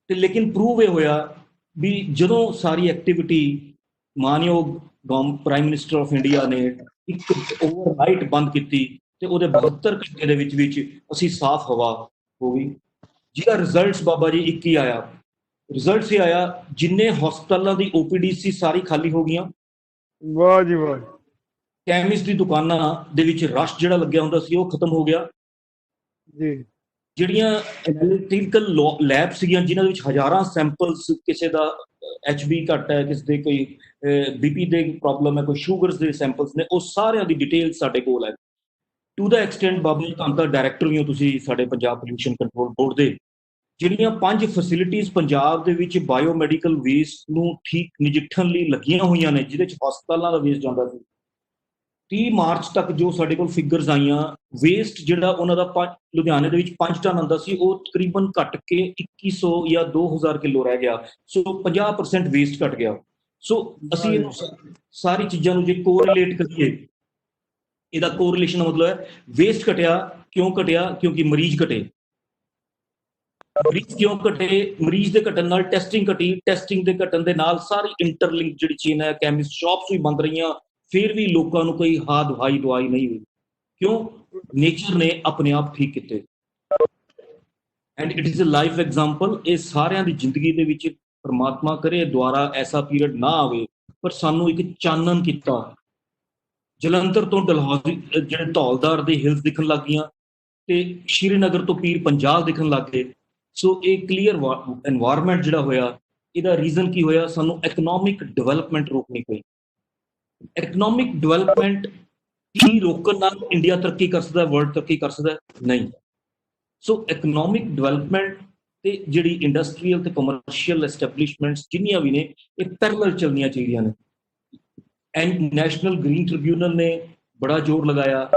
ਤੇ ਲੇਕਿਨ ਪ੍ਰੂਵ ਇਹ ਹੋਇਆ ਵੀ ਜਦੋਂ ਸਾਰੀ ਐਕਟੀਵਿਟੀ ਮਾਨਯੋਗ ਪ੍ਰਾਈਮ ਮਿਨਿਸਟਰ ਆਫ ਇੰਡੀਆ ਨੇ ਇੱਕ ਓਵਰਨਾਈਟ ਬੰਦ ਕੀਤੀ ਤੇ ਉਹਦੇ 72 ਘੰਟੇ ਦੇ ਵਿੱਚ ਅਸੀਂ ਸਾਫ਼ ਹਵਾ ਹੋ ਗਈ, ਜਿਹਦਾ ਰਿਜ਼ਲਟਸ ਬਾਬਾ ਜੀ ਇੱਕ ਹੀ ਆਇਆ। ਰਿਜ਼ਲਟਸ ਇਹ ਆਇਆ, ਜਿੰਨੇ ਹਸਪਤਾਲਾਂ ਦੀ OPD ਸੀ ਸਾਰੀ ਖਾਲੀ ਹੋ ਗਈਆਂ। ਵਾਹ ਜੀ ਵਾਹ। ਕੈਮਿਸਟ ਦੀ ਦੁਕਾਨਾਂ ਦੇ ਵਿੱਚ ਰਸ਼ ਜਿਹੜਾ ਲੱਗਿਆ ਹੁੰਦਾ ਸੀ ਉਹ ਖਤਮ ਹੋ ਗਿਆ ਜੀ। ਜਿਹੜੀਆਂ ਐਨਾਲਿਟੀਕਲ ਲੈਬ ਸੀਗੀਆਂ ਜਿਨ੍ਹਾਂ ਦੇ ਵਿੱਚ ਹਜ਼ਾਰਾਂ ਸੈਂਪਲਸ, ਕਿਸੇ ਦਾ HB ਘੱਟ ਹੈ, ਕਿਸੇ ਦੇ ਕੋਈ BP ਦੇ ਪ੍ਰੋਬਲਮ ਹੈ, ਕੋਈ ਸ਼ੂਗਰਸ ਦੇ ਸੈਂਪਲਸ ਨੇ, ਉਹ ਸਾਰਿਆਂ ਦੀ ਡਿਟੇਲ ਸਾਡੇ ਕੋਲ ਹੈ। To the extent Baba ji, ਤੁਹਾਨੂੰ ਤਾਂ ਡਾਇਰੈਕਟਰ ਵੀ ਹੋ ਤੁਸੀਂ ਸਾਡੇ ਪੰਜਾਬ ਪੋਲਿਊਸ਼ਨ ਕੰਟਰੋਲ ਬੋਰਡ ਦੇ, ਜਿਹੜੀਆਂ 5 ਫੈਸਿਲਿਟੀਜ਼ ਪੰਜਾਬ ਦੇ ਵਿੱਚ ਬਾਇਓਮੈਡੀਕਲ ਵੇਸਟ ਨੂੰ ਠੀਕ ਨਜਿੱਠਣ ਲਈ ਲੱਗੀਆਂ ਹੋਈਆਂ ਨੇ, ਜਿਹਦੇ 'ਚ ਹਸਪਤਾਲਾਂ ਦਾ ਵੇਸਟ ਜਾਂਦਾ ਸੀ। 30 ਮਾਰਚ ਤੱਕ ਜੋ ਸਾਡੇ ਕੋਲ ਫਿਗਰਸ ਆਈਆਂ, ਵੇਸਟ ਜਿਹੜਾ ਉਹਨਾਂ ਦਾ ਲੁਧਿਆਣੇ ਦੇ ਵਿੱਚ 5 ਟਨ ਆਉਂਦਾ ਸੀ, ਉਹ ਤਕਰੀਬਨ ਘਟ ਕੇ 2100 ਜਾਂ 2000 ਕਿਲੋ ਰਹਿ ਗਿਆ। ਸੋ 50% ਵੇਸਟ ਘਟ ਗਿਆ। ਸੋ ਅਸੀਂ ਇਹਨੂੰ ਸਾਰੀ ਚੀਜ਼ਾਂ ਨੂੰ ਜੇ ਕੋਰਿਲੇਟ ਕਰੀਏ, ਇਹਦਾ ਕੋਰਿਲੇਸ਼ਨ ਦਾ ਮਤਲਬ ਹੈ ਵੇਸਟ ਘਟਿਆ। ਕਿਉਂ ਘਟਿਆ? ਕਿਉਂਕਿ ਮਰੀਜ਼ ਘਟੇ। ਮਰੀਜ਼ ਕਿਉਂ ਘਟੇ? ਮਰੀਜ਼ ਦੇ ਘਟਣ ਨਾਲ ਟੈਸਟਿੰਗ ਘਟੀ, ਟੈਸਟਿੰਗ ਦੇ ਘਟਣ ਦੇ ਨਾਲ ਸਾਰੀ ਇੰਟਰਲਿੰਕ ਜਿਹੜੀ ਚੇਨ ਹੈ, ਕੈਮਿਸਟ ਸ਼ਾਪਸ ਵੀ ਬੰਦ ਰਹੀਆਂ, ਫਿਰ ਵੀ ਲੋਕਾਂ ਨੂੰ ਕੋਈ ਦਵਾਈ ਨਹੀਂ ਹੋਈ। ਕਿਉਂ? ਨੇਚਰ ਨੇ ਆਪਣੇ ਆਪ ਠੀਕ ਕੀਤੇ। And it is a life example. ਇਹ ਸਾਰਿਆਂ ਦੀ ਜ਼ਿੰਦਗੀ ਦੇ ਵਿੱਚ ਪਰਮਾਤਮਾ ਕਰੇ ਦੁਆਰਾ ਐਸਾ ਪੀਰੀਅਡ ਨਾ ਆਵੇ, ਪਰ ਸਾਨੂੰ ਇੱਕ ਚਾਨਣ ਕੀਤਾ। ਜਲੰਧਰ ਤੋਂ ਡਲਹੌਜ਼ੀ ਜਿਹੜੇ ਧੌਲਦਾਰ ਦੇ ਹਿਲਸ ਦਿਖਣ ਲੱਗ ਗਈਆਂ, ਤੇ ਸ਼੍ਰੀਨਗਰ ਤੋਂ ਪੀਰ ਪੰਜਾਬ ਦਿਖਣ ਲੱਗ ਗਏ। ਸੋ ਇਹ ਕਲੀਅਰ এনवायरमेंट ਜਿਹੜਾ ਹੋਇਆ, ਇਹਦਾ ਰੀਜ਼ਨ ਕੀ ਹੋਇਆ? ਸਾਨੂੰ ਇਕਨੋਮਿਕ ਡਿਵੈਲਪਮੈਂਟ ਰੋਕਣੀ ਪਈ। ਇਕਨੋਮਿਕ ਡਿਵੈਲਪਮੈਂਟ ਕੀ ਰੋਕਣ ਨਾਲ ਇੰਡੀਆ ਤਰੱਕੀ ਕਰ ਸਕਦਾ, ਵਰਲਡ ਤਰੱਕੀ ਕਰ ਸਕਦਾ? ਨਹੀਂ। ਸੋ ਇਕਨੋਮਿਕ ਡਿਵੈਲਪਮੈਂਟ ਤੇ ਜਿਹੜੀ ਇੰਡਸਟਰੀਅਲ ਤੇ ਕਮਰਸ਼ੀਅਲ ਐਸਟੈਬਲਿਸ਼ਮੈਂਟਸ ਜਿੰਨੀਆਂ ਵੀ ਨੇ, ਇਹ ਪੈਰਲਲ ਚੱਲਣੀਆਂ ਚਾਹੀਦੀਆਂ ਨੇ। ਐਂਡ ਨੈਸ਼ਨਲ ਗ੍ਰੀਨ ਟ੍ਰਿਬਿਊਨਲ ਨੇ ਬੜਾ ਜ਼ੋਰ ਲਗਾਇਆ।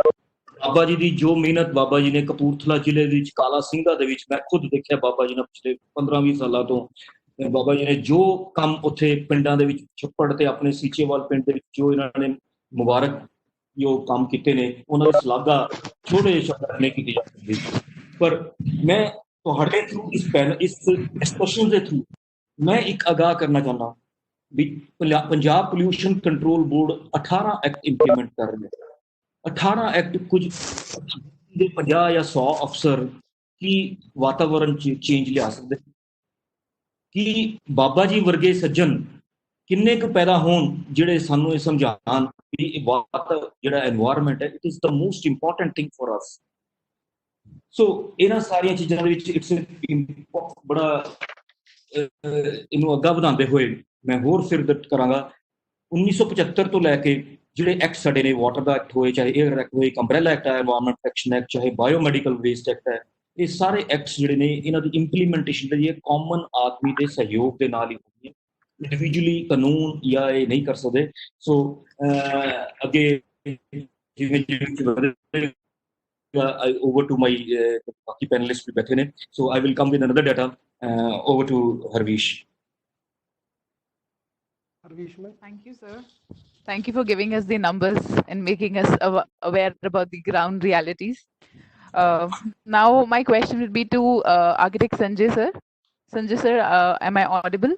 ਬਾਬਾ ਜੀ ਦੀ ਜੋ ਮਿਹਨਤ, ਬਾਬਾ ਜੀ ਨੇ ਕਪੂਰਥਲਾ ਜ਼ਿਲ੍ਹੇ ਦੇ ਵਿੱਚ ਕਾਲਾ ਸਿੰਘਾਂ ਦੇ ਵਿੱਚ, ਮੈਂ ਖੁਦ ਦੇਖਿਆ ਬਾਬਾ ਜੀ ਨੇ ਪਿਛਲੇ 15-20 ਸਾਲਾਂ ਤੋਂ, ਬਾਬਾ ਜੀ ਨੇ ਜੋ ਕੰਮ ਉੱਥੇ ਪਿੰਡਾਂ ਦੇ ਵਿੱਚ ਛੱਪੜ ਤੇ ਆਪਣੇ ਸੀਚੇਵਾਲ ਪਿੰਡ ਦੇ ਵਿੱਚ ਜੋ ਇਹਨਾਂ ਨੇ ਮੁਬਾਰਕ ਜੋ ਕੰਮ ਕੀਤੇ ਨੇ, ਉਹਨਾਂ ਦੀ ਸ਼ਲਾਘਾ ਛੋਟੇ ਜਿਹੇ ਸ਼ਬਦਾਂ ਨੇ ਕੀਤੀ ਜਾ ਸਕਦੀ। ਪਰ ਮੈਂ ਤੁਹਾਡੇ ਥਰੂ ਇਸ ਡਿਸਕਸ਼ਨ ਦੇ ਥਰੂ ਮੈਂ ਇੱਕ ਆਗਾਹ ਕਰਨਾ ਚਾਹੁੰਦਾ ਵੀ Punjab pollution control board 18 act implement ਕਰ ਰਿਹਾ ਹੈ। 18 ਐਕਟ ਕੁਝ ਦੇ 50 ਜਾਂ 100 ਅਫਸਰ ਕੀ ਵਾਤਾਵਰਨ 'ਚ ਚੇਂਜ ਲਿਆ ਸਕਦੇ? ਕਿ ਬਾਬਾ ਜੀ ਵਰਗੇ ਸੱਜਣ ਕਿੰਨੇ ਕੁ ਪੈਦਾ ਹੋਣ ਜਿਹੜੇ ਸਾਨੂੰ ਇਹ ਸਮਝਾਉਣ ਵੀ ਇਹ ਜਿਹੜਾ এনवायरमेंट ਹੈ, it is the most important thing for us. So ਇਹਨਾਂ ਸਾਰੀਆਂ ਚੀਜ਼ਾਂ ਦੇ ਵਿੱਚ ਇਟਸ ਬੜਾ ਇਹਨੂੰ ਅੱਗਾ ਵਧਾਉਂਦੇ ਹੋਏ ਮੈਂ ਹੋਰ ਸਿਰਦਰਦ ਕਰਾਂਗਾ। 1975 ਤੋਂ ਲੈ ਕੇ ਜਿਹੜੇ ਐਕਟ ਸਾਡੇ ਨੇ, ਵਾਟਰ ਦਾ ਐਕਟ ਹੋਏ, ਚਾਹੇ 에ਅਰ ਐਕਟ ਹੋਏ, ਇੱਕ ਅੰਬਰੇਲਾ ਐਕਟ ਹੈ, এনवायरमेंट ਪ੍ਰੋਟੈਕਸ਼ਨ ਐਕਟ, ਚਾਹੇ ਬਾਇਓਮੈਡੀਕਲ ਵੇਸਟ ਐਕਟ ਹੈ, ਇਹ ਸਾਰੇ ਐਕਟਸ ਜਿਹੜੇ ਨੇ, ਇਹਨਾਂ ਦੀ ਇੰਪਲੀਮੈਂਟੇਸ਼ਨ ਜਿਹੜੀ ਹੈ ਕਾਮਨ ਆਦਮੀ ਦੇ ਸਹਿਯੋਗ ਦੇ ਨਾਲ ਹੀ ਹੁੰਦੀ ਹੈ। ਇੰਡੀਵਿਜੂਅਲੀ ਕਾਨੂੰਨ ਜਾਂ ਇਹ ਨਹੀਂ ਕਰ ਸਕਦੇ। ਸੋ ਅੱਗੇ ਜਿਵੇਂ over to my ਬਾਕੀ ਪੈਨਲਿਸਟ ਵੀ ਬੈਠੇ ਨੇ। So I will come with another data. over to Harvish. Thank you, sir. Thank you for giving us the numbers and making us aware about the ground realities. Now, my question would be to architect Sanjay, sir. Sanjay, sir, am I audible?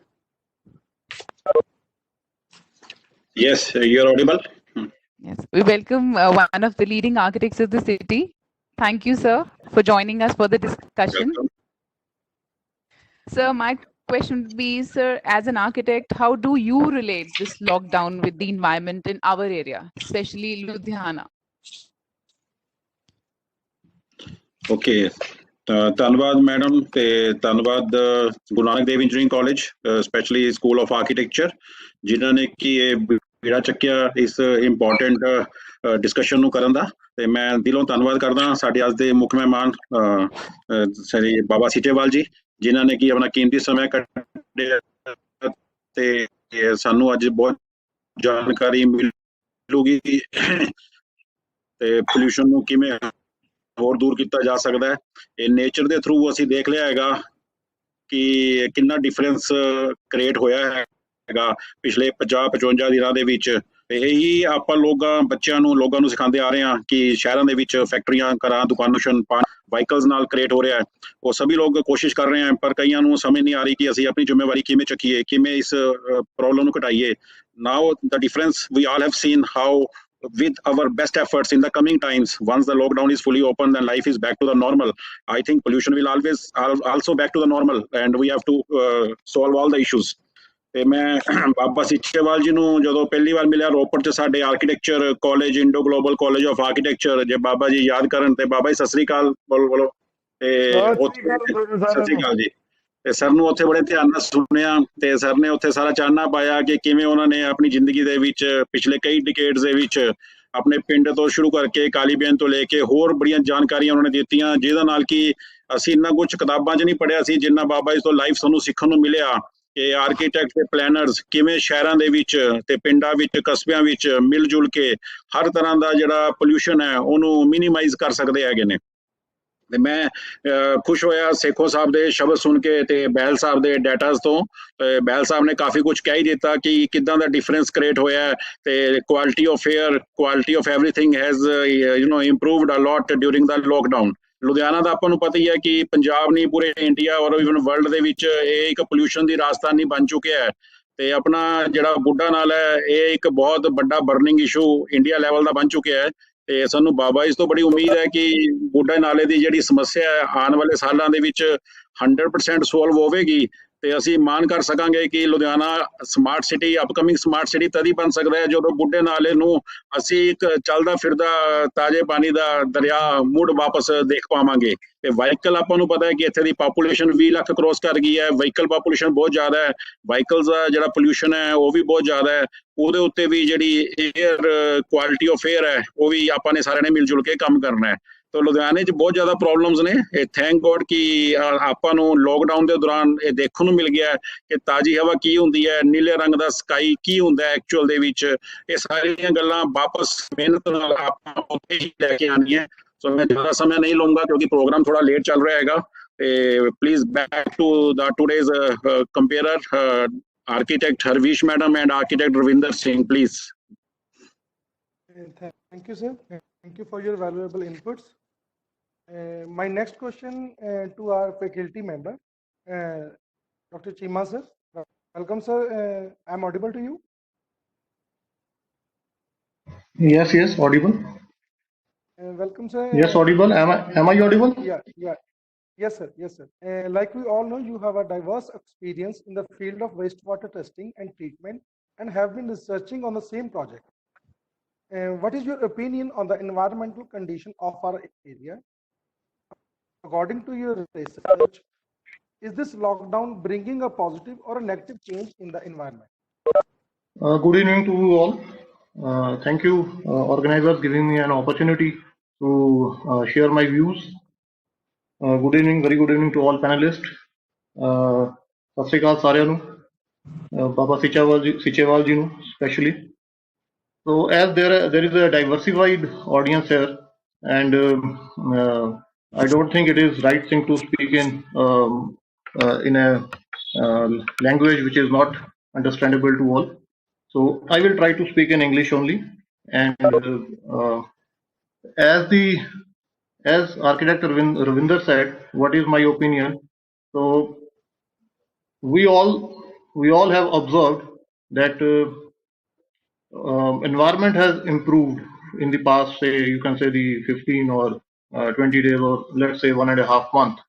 Yes, you're audible. Yes. We welcome one of the leading architects of the city. Thank you, sir, for joining us for the discussion. Welcome. Sir, my question would be, sir, as an architect, how do you relate this lockdown with the environment in our area, especially Ludhiana? Okay. ਧੰਨਵਾਦ madam ਤੇ ਧੰਨਵਾਦ Guru Nanak Dev engineering college specially school of architecture ਜਿਨ੍ਹਾਂ ਨੇ ਕਿ ਇਹ ਬੀੜਾ ਚੱਕਿਆ ਇਸ important discussion ਨੂੰ ਕਰਨ ਦਾ ਤੇ ਮੈਂ ਦਿਲੋਂ ਧੰਨਵਾਦ ਕਰਦਾ ਸਾਡੇ ਅੱਜ ਦੇ ਮੁੱਖ ਮਹਿਮਾਨ ਸ੍ਰੀ ਬਾਬਾ ਸੀਚੇਵਾਲ ਜੀ ਜਿਨ੍ਹਾਂ ਨੇ ਕਿ ਆਪਣਾ ਕੀਮਤੀ ਸਮਾਂ ਕੱਢਿਆ ਤੇ ਸਾਨੂੰ ਅੱਜ ਬਹੁਤ ਜਾਣਕਾਰੀ ਮਿਲੂਗੀ ਤੇ ਪੋਲਿਊਸ਼ਨ ਨੂੰ ਕਿਵੇਂ ਹੋਰ ਦੂਰ ਕੀਤਾ ਜਾ ਸਕਦਾ ਹੈ ਇਹ ਨੇਚਰ ਦੇ ਥਰੂ ਅਸੀਂ ਦੇਖ ਲਿਆ ਹੈਗਾ ਕਿ ਕਿੰਨਾ ਡਿਫਰੈਂਸ ਕ੍ਰੀਏਟ ਹੋਇਆ ਹੈਗਾ ਪਿਛਲੇ 50-55 ਦਿਨਾਂ ਦੇ ਵਿੱਚ ਇਹੀ ਆਪਾਂ ਬੱਚਿਆਂ ਨੂੰ ਸਿਖਾਉਂਦੇ ਆ ਰਹੇ ਹਾਂ ਕਿ ਸ਼ਹਿਰਾਂ ਦੇ ਵਿੱਚ ਫੈਕਟਰੀਆਂ ਘਰਾਂ ਦੁਕਾਨਾਂ ਵਾਹੀਕਲਸ ਨਾਲ ਕ੍ਰੀਏਟ ਹੋ ਰਿਹਾ ਹੈ ਉਹ ਸਭੀ ਲੋਕ ਕੋਸ਼ਿਸ਼ ਕਰ ਰਹੇ ਹਨ ਪਰ ਕਈਆਂ ਨੂੰ ਸਮਝ ਨਹੀਂ ਆ ਰਹੀ ਕਿ ਅਸੀਂ ਆਪਣੀ ਜ਼ਿੰਮੇਵਾਰੀ ਕਿਵੇਂ ਚੱਕੀਏ ਕਿਵੇਂ ਇਸ ਪ੍ਰੋਬਲਮ ਨੂੰ ਘਟਾਈਏ now the difference we all have seen how with our best efforts in the coming times once the lockdown is fully open and life is back to the normal I think pollution will always also back to the normal and we have to solve all the issues ਤੇ ਮੈਂ ਬਾਬਾ ਸੀਚੇਵਾਲ ਜੀ ਨੂੰ ਜਦੋਂ ਪਹਿਲੀ ਵਾਰ ਮਿਲਿਆ ਰੋਪੜ ਚ ਸਾਡੇ architecture college Indo global college of architecture ਜੇ ਬਾਬਾ ਜੀ ਯਾਦ ਕਰਨ ਤੇ ਬਾਬਾ ਜੀ ਸਤਿ ਸ੍ਰੀ ਅਕਾਲ ਬੋਲੋ ਤੇ ਸਤਿ ਸ੍ਰੀ ਅਕਾਲ ਜੀ ਤੇ ਸਰ ਨੂੰ ਉੱਥੇ ਬੜੇ ਧਿਆਨ ਨਾਲ ਸੁਣਿਆ ਤੇ ਸਰ ਨੇ ਉੱਥੇ ਸਾਰਾ ਚਾਨਣਾ ਪਾਇਆ ਕਿ ਕਿਵੇਂ ਉਹਨਾਂ ਨੇ ਆਪਣੀ ਜ਼ਿੰਦਗੀ ਦੇ ਵਿੱਚ ਪਿਛਲੇ ਕਈ ਡਿਕੇਡਸ ਦੇ ਵਿੱਚ ਆਪਣੇ ਪਿੰਡ ਤੋਂ ਸ਼ੁਰੂ ਕਰਕੇ ਕਾਲੀ ਬੇਨ ਤੋਂ ਲੈ ਕੇ ਹੋਰ ਬੜੀਆਂ ਜਾਣਕਾਰੀਆਂ ਉਹਨਾਂ ਨੇ ਦਿੱਤੀਆਂ ਜਿਹਦੇ ਨਾਲ ਕਿ ਅਸੀਂ ਇੰਨਾ ਕੁਝ ਕਿਤਾਬਾਂ 'ਚ ਨਹੀਂ ਪੜ੍ਹਿਆ ਸੀ ਜਿੰਨਾ ਬਾਬਾ ਜੀ ਤੋਂ ਲਾਈਵ ਸਾਨੂੰ ਸਿੱਖਣ ਨੂੰ ਮਿਲਿਆ ਕਿ ਆਰਕੀਟੈਕਟ ਤੇ ਪਲੈਨਰਸ ਕਿਵੇਂ ਸ਼ਹਿਰਾਂ ਦੇ ਵਿੱਚ ਤੇ ਪਿੰਡਾਂ ਵਿੱਚ ਕਸਬਿਆਂ ਵਿੱਚ ਮਿਲ ਜੁਲ ਕੇ ਹਰ ਤਰ੍ਹਾਂ ਦਾ ਜਿਹੜਾ ਪੋਲਿਊਸ਼ਨ ਹੈ ਉਹਨੂੰ ਮਿਨੀਮਾਈਜ਼ ਕਰ ਸਕਦੇ ਹੈਗੇ ਨੇ ਤੇ ਮੈਂ ਖੁਸ਼ ਹੋਇਆ ਸੇਖੋ ਸਾਹਿਬ ਦੇ ਸ਼ਬਦ ਸੁਣ ਕੇ ਤੇ ਬਹਿਲ ਸਾਹਿਬ ਦੇ ਡਾਟਾਸ ਤੋਂ ਬਹਿਲ ਸਾਹਿਬ ਨੇ ਕਾਫੀ ਕੁਝ ਕਹਿ ਹੀ ਦਿੱਤਾ ਕਿ ਕਿੱਦਾਂ ਦਾ ਡਿਫਰੈਂਸ ਕ੍ਰੀਏਟ ਹੋਇਆ ਤੇ quality of air quality of everything has improved a lot during the lockdown Ludhiana ਦਾ ਆਪਾਂ ਨੂੰ ਪਤਾ ਹੀ ਹੈ ਕਿ ਪੰਜਾਬ ਨਹੀਂ ਪੂਰੇ ਇੰਡੀਆ ਔਰ ਇਵਨ ਵਰਲਡ ਦੇ ਵਿੱਚ ਇਹ ਇੱਕ ਪੋਲਿਊਸ਼ਨ ਦੀ ਰਾਜਧਾਨੀ ਬਣ ਚੁੱਕਿਆ ਹੈ ਤੇ ਆਪਣਾ ਜਿਹੜਾ ਬੁੱਢਾ ਨਾਲ ਹੈ ਇਹ ਇੱਕ ਬਹੁਤ ਵੱਡਾ ਬਰਨਿੰਗ ਇਸ਼ੂ ਇੰਡੀਆ ਲੈਵਲ ਦਾ ਬਣ ਚੁੱਕਿਆ ਹੈ ਤੇ ਸਾਨੂੰ ਬਾਬਾ ਜੀ ਤੋਂ ਬੜੀ ਉਮੀਦ ਹੈ ਕਿ ਬੁੱਢਾ ਨਾਲੇ ਦੀ ਜਿਹੜੀ ਸਮੱਸਿਆ ਹੈ ਆਉਣ ਵਾਲੇ ਸਾਲਾਂ ਦੇ ਵਿੱਚ 100% ਸੋਲਵ ਹੋਵੇਗੀ ਤੇ ਅਸੀਂ ਮਾਣ ਕਰ ਸਕਾਂਗੇ ਕਿ Ludhiana smart city upcoming smart city ਤਦ ਹੀ ਬਣ ਸਕਦਾ ਹੈ ਜਦੋਂ ਬੁੱਢੇ ਨਾਲੇ ਨੂੰ ਅਸੀਂ ਇੱਕ ਚੱਲਦਾ ਫਿਰਦਾ ਤਾਜ਼ੇ ਪਾਣੀ ਦਾ ਦਰਿਆ ਮੁੜ ਵਾਪਸ ਦੇਖ ਪਾਵਾਂਗੇ ਤੇ ਵਾਹੀਕਲ ਆਪਾਂ ਨੂੰ ਪਤਾ ਹੈ ਕਿ ਇੱਥੇ ਦੀ ਪਾਪੂਲੇਸ਼ਨ 20 ਲੱਖ ਕ੍ਰੋਸ ਕਰ ਗਈ ਹੈ ਵਾਹੀਕਲ ਪਾਪੂਲੇਸ਼ਨ ਬਹੁਤ ਜ਼ਿਆਦਾ ਹੈ ਵਾਹੀਕਲਸ ਦਾ ਜਿਹੜਾ ਪੋਲਿਊਸ਼ਨ ਹੈ ਉਹ ਵੀ ਬਹੁਤ ਜ਼ਿਆਦਾ ਹੈ ਉਹਦੇ ਉੱਤੇ ਵੀ ਜਿਹੜੀ 에ਅਰ ਕੁਆਲਿਟੀ ਆਫ 에ਅਰ ਹੈ ਉਹ ਵੀ ਆਪਾਂ ਨੇ ਸਾਰਿਆਂ ਨੇ ਮਿਲ ਜੁਲ ਕੇ ਕੰਮ ਕਰਨਾ ਹੈ तो लुधियाने च बहुत ज्यादा प्रॉब्लम्स ने थैंक गॉड कि ਆਪਾਂ ਨੂੰ लॉकडाउन ਦੇ ਦੌਰਾਨ ਇਹ ਦੇਖਣ ਨੂੰ ਮਿਲ ਗਿਆ ਕਿ ਤਾਜ਼ੀ ਹਵਾ ਕੀ ਹੁੰਦੀ ਹੈ ਨੀਲੇ ਰੰਗ ਦਾ ਸਕਾਈ ਕੀ ਹੁੰਦਾ ਹੈ ਐਕਚੁਅਲ ਦੇ ਵਿੱਚ ਇਹ ਸਾਰੀਆਂ ਗੱਲਾਂ ਵਾਪਸ ਮਿਹਨਤ ਨਾਲ ਆਪਾਂ ਉੱਥੇ ਹੀ ਲੈ ਕੇ ਆਉਣੀਆਂ ਸੋ ਮੈਂ ਜ਼ਿਆਦਾ ਸਮਾਂ ਨਹੀਂ ਲਵਾਂਗਾ ਕਿਉਂਕਿ ਪ੍ਰੋਗਰਾਮ ਥੋੜਾ ਲੇਟ ਚੱਲ ਰਿਹਾ ਹੈਗਾ ਤੇ please back to the today's compere architect Harvish madam and architect Ravinder Singh please. Thank you sir, thank you for your valuable inputs. My next question to our faculty member, Dr. Chima sir. Welcome sir. I'm audible to you? Yes, audible. Welcome sir. Yes, audible. Am I audible? Yeah. Yes sir. Like we all know, you have a diverse experience in the field of wastewater testing and treatment and have been researching on the same project. What is your opinion on the environmental condition of our area? According to your research, is this lockdown bringing a positive or a negative change in the environment? Good evening to you all. Thank you, organizers, giving me an opportunity to share my views. Good evening, very good evening to all panelists. ਸਤਿ ਸ਼੍ਰੀ ਅਕਾਲ ਸਾਰਿਆਂ ਨੂੰ ਬਾਬਾ ਸੀਚੇਵਾਲ ਜੀ ਨੂੰ especially. So as there is a diversified audience here, and I don't think it is right thing to speak in a language which is not understandable to all. So I will try to speak in English only. And as architect Ravinder said, what is my opinion? So we all have observed that environment has improved in the past, say you can say the 15 or 20 days, or let's say 1.5 months.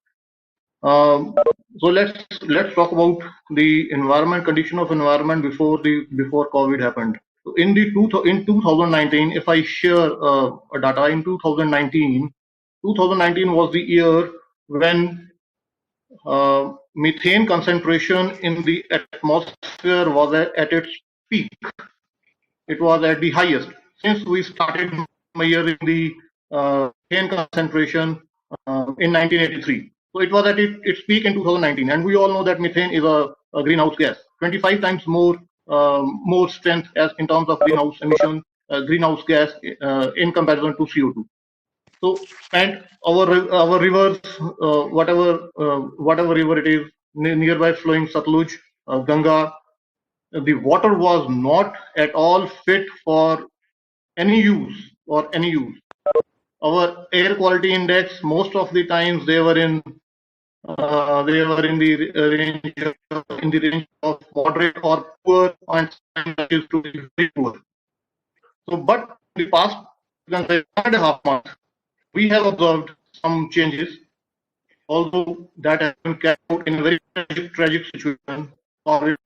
So let's talk about the environment, condition of environment before COVID happened. So in 2019, if I share a data in 2019 was the year when methane concentration in the atmosphere was at its peak. It was at the highest since we started measuring the methane concentration in 1983. So it was at its peak in 2019, and we all know that methane is a greenhouse gas, 25 times more strength as in terms of greenhouse emission, greenhouse gas in comparison to CO2. So, and our rivers, whatever river it is, nearby flowing Satluj, Ganga, the water was not at all fit for any use or any use. Our air quality index, most of the times they were in the range of moderate or poor, and that is to be very poor. So, but in the past 1.5 months, we have observed some changes, although that has been carried out in a very tragic situation. Or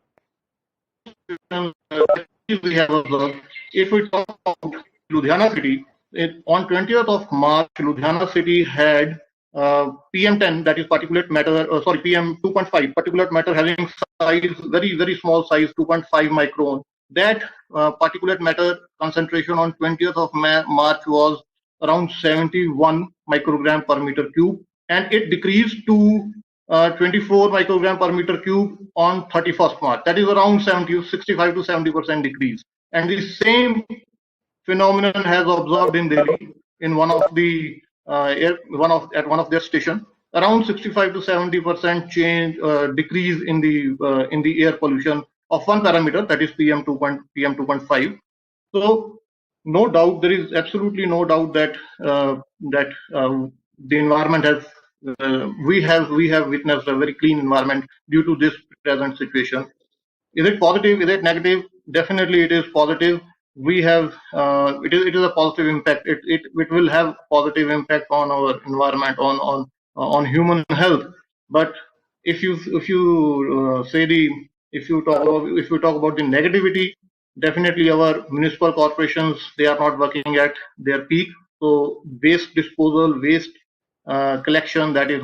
we have observed, if we talk about Ludhiana city, on 20th of March, Ludhiana city had PM10, that is particulate matter, PM 2.5, particulate matter having size, very small size, 2.5 micron. That particulate matter concentration on 20th of March was around 71 microgram per meter cube, and it decreased to 24 microgram per meter cube on 31st March. That is around 65 to 70% decrease. And the same phenomenon has observed in Delhi in one of their station. Around 65 to 70% change decrease in the air pollution of one parameter, that is PM 2.5. So no doubt, there is absolutely no doubt that the environment has we have witnessed a very clean environment due to this present situation. Is it positive? Is it negative? Definitely, it is positive. We have it is a positive impact. It will have positive impact on our environment, on human health. But if you talk about the negativity, definitely our municipal corporations, they are not working at their peak. So waste disposal, waste collection, that is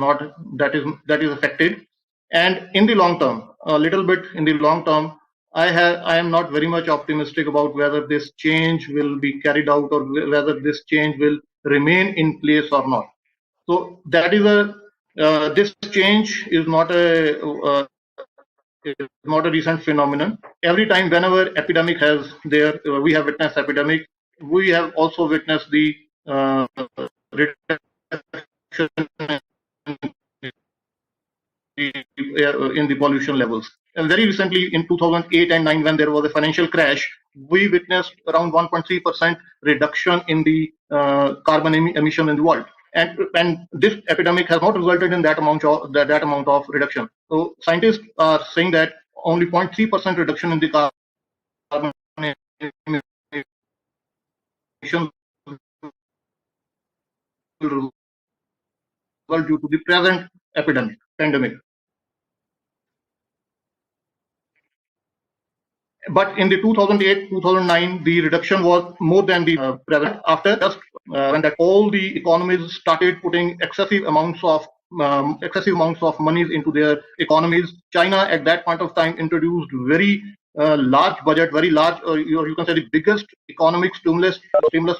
affected. And in the long term, a little bit in the long term, I am not very much optimistic about whether this change will be carried out or whether this change will remain in place or not. So that is this change is not a recent phenomenon. Every time, whenever epidemic we have witnessed epidemic, we have also witnessed the reduction in the pollution levels. And very recently, in 2008 and 9, when there was a financial crash, we witnessed around 1.3% reduction in the carbon emission in the world. And this epidemic has not resulted in that amount of reduction. So scientists are saying that only 0.3% reduction in the carbon emissions will result due to the present pandemic. But in the 2008-2009, the reduction was more than the present. After just when that all the economies started putting excessive amounts of monies into their economies, China at that point of time introduced very large budget, very large, you can say the biggest economic stimulus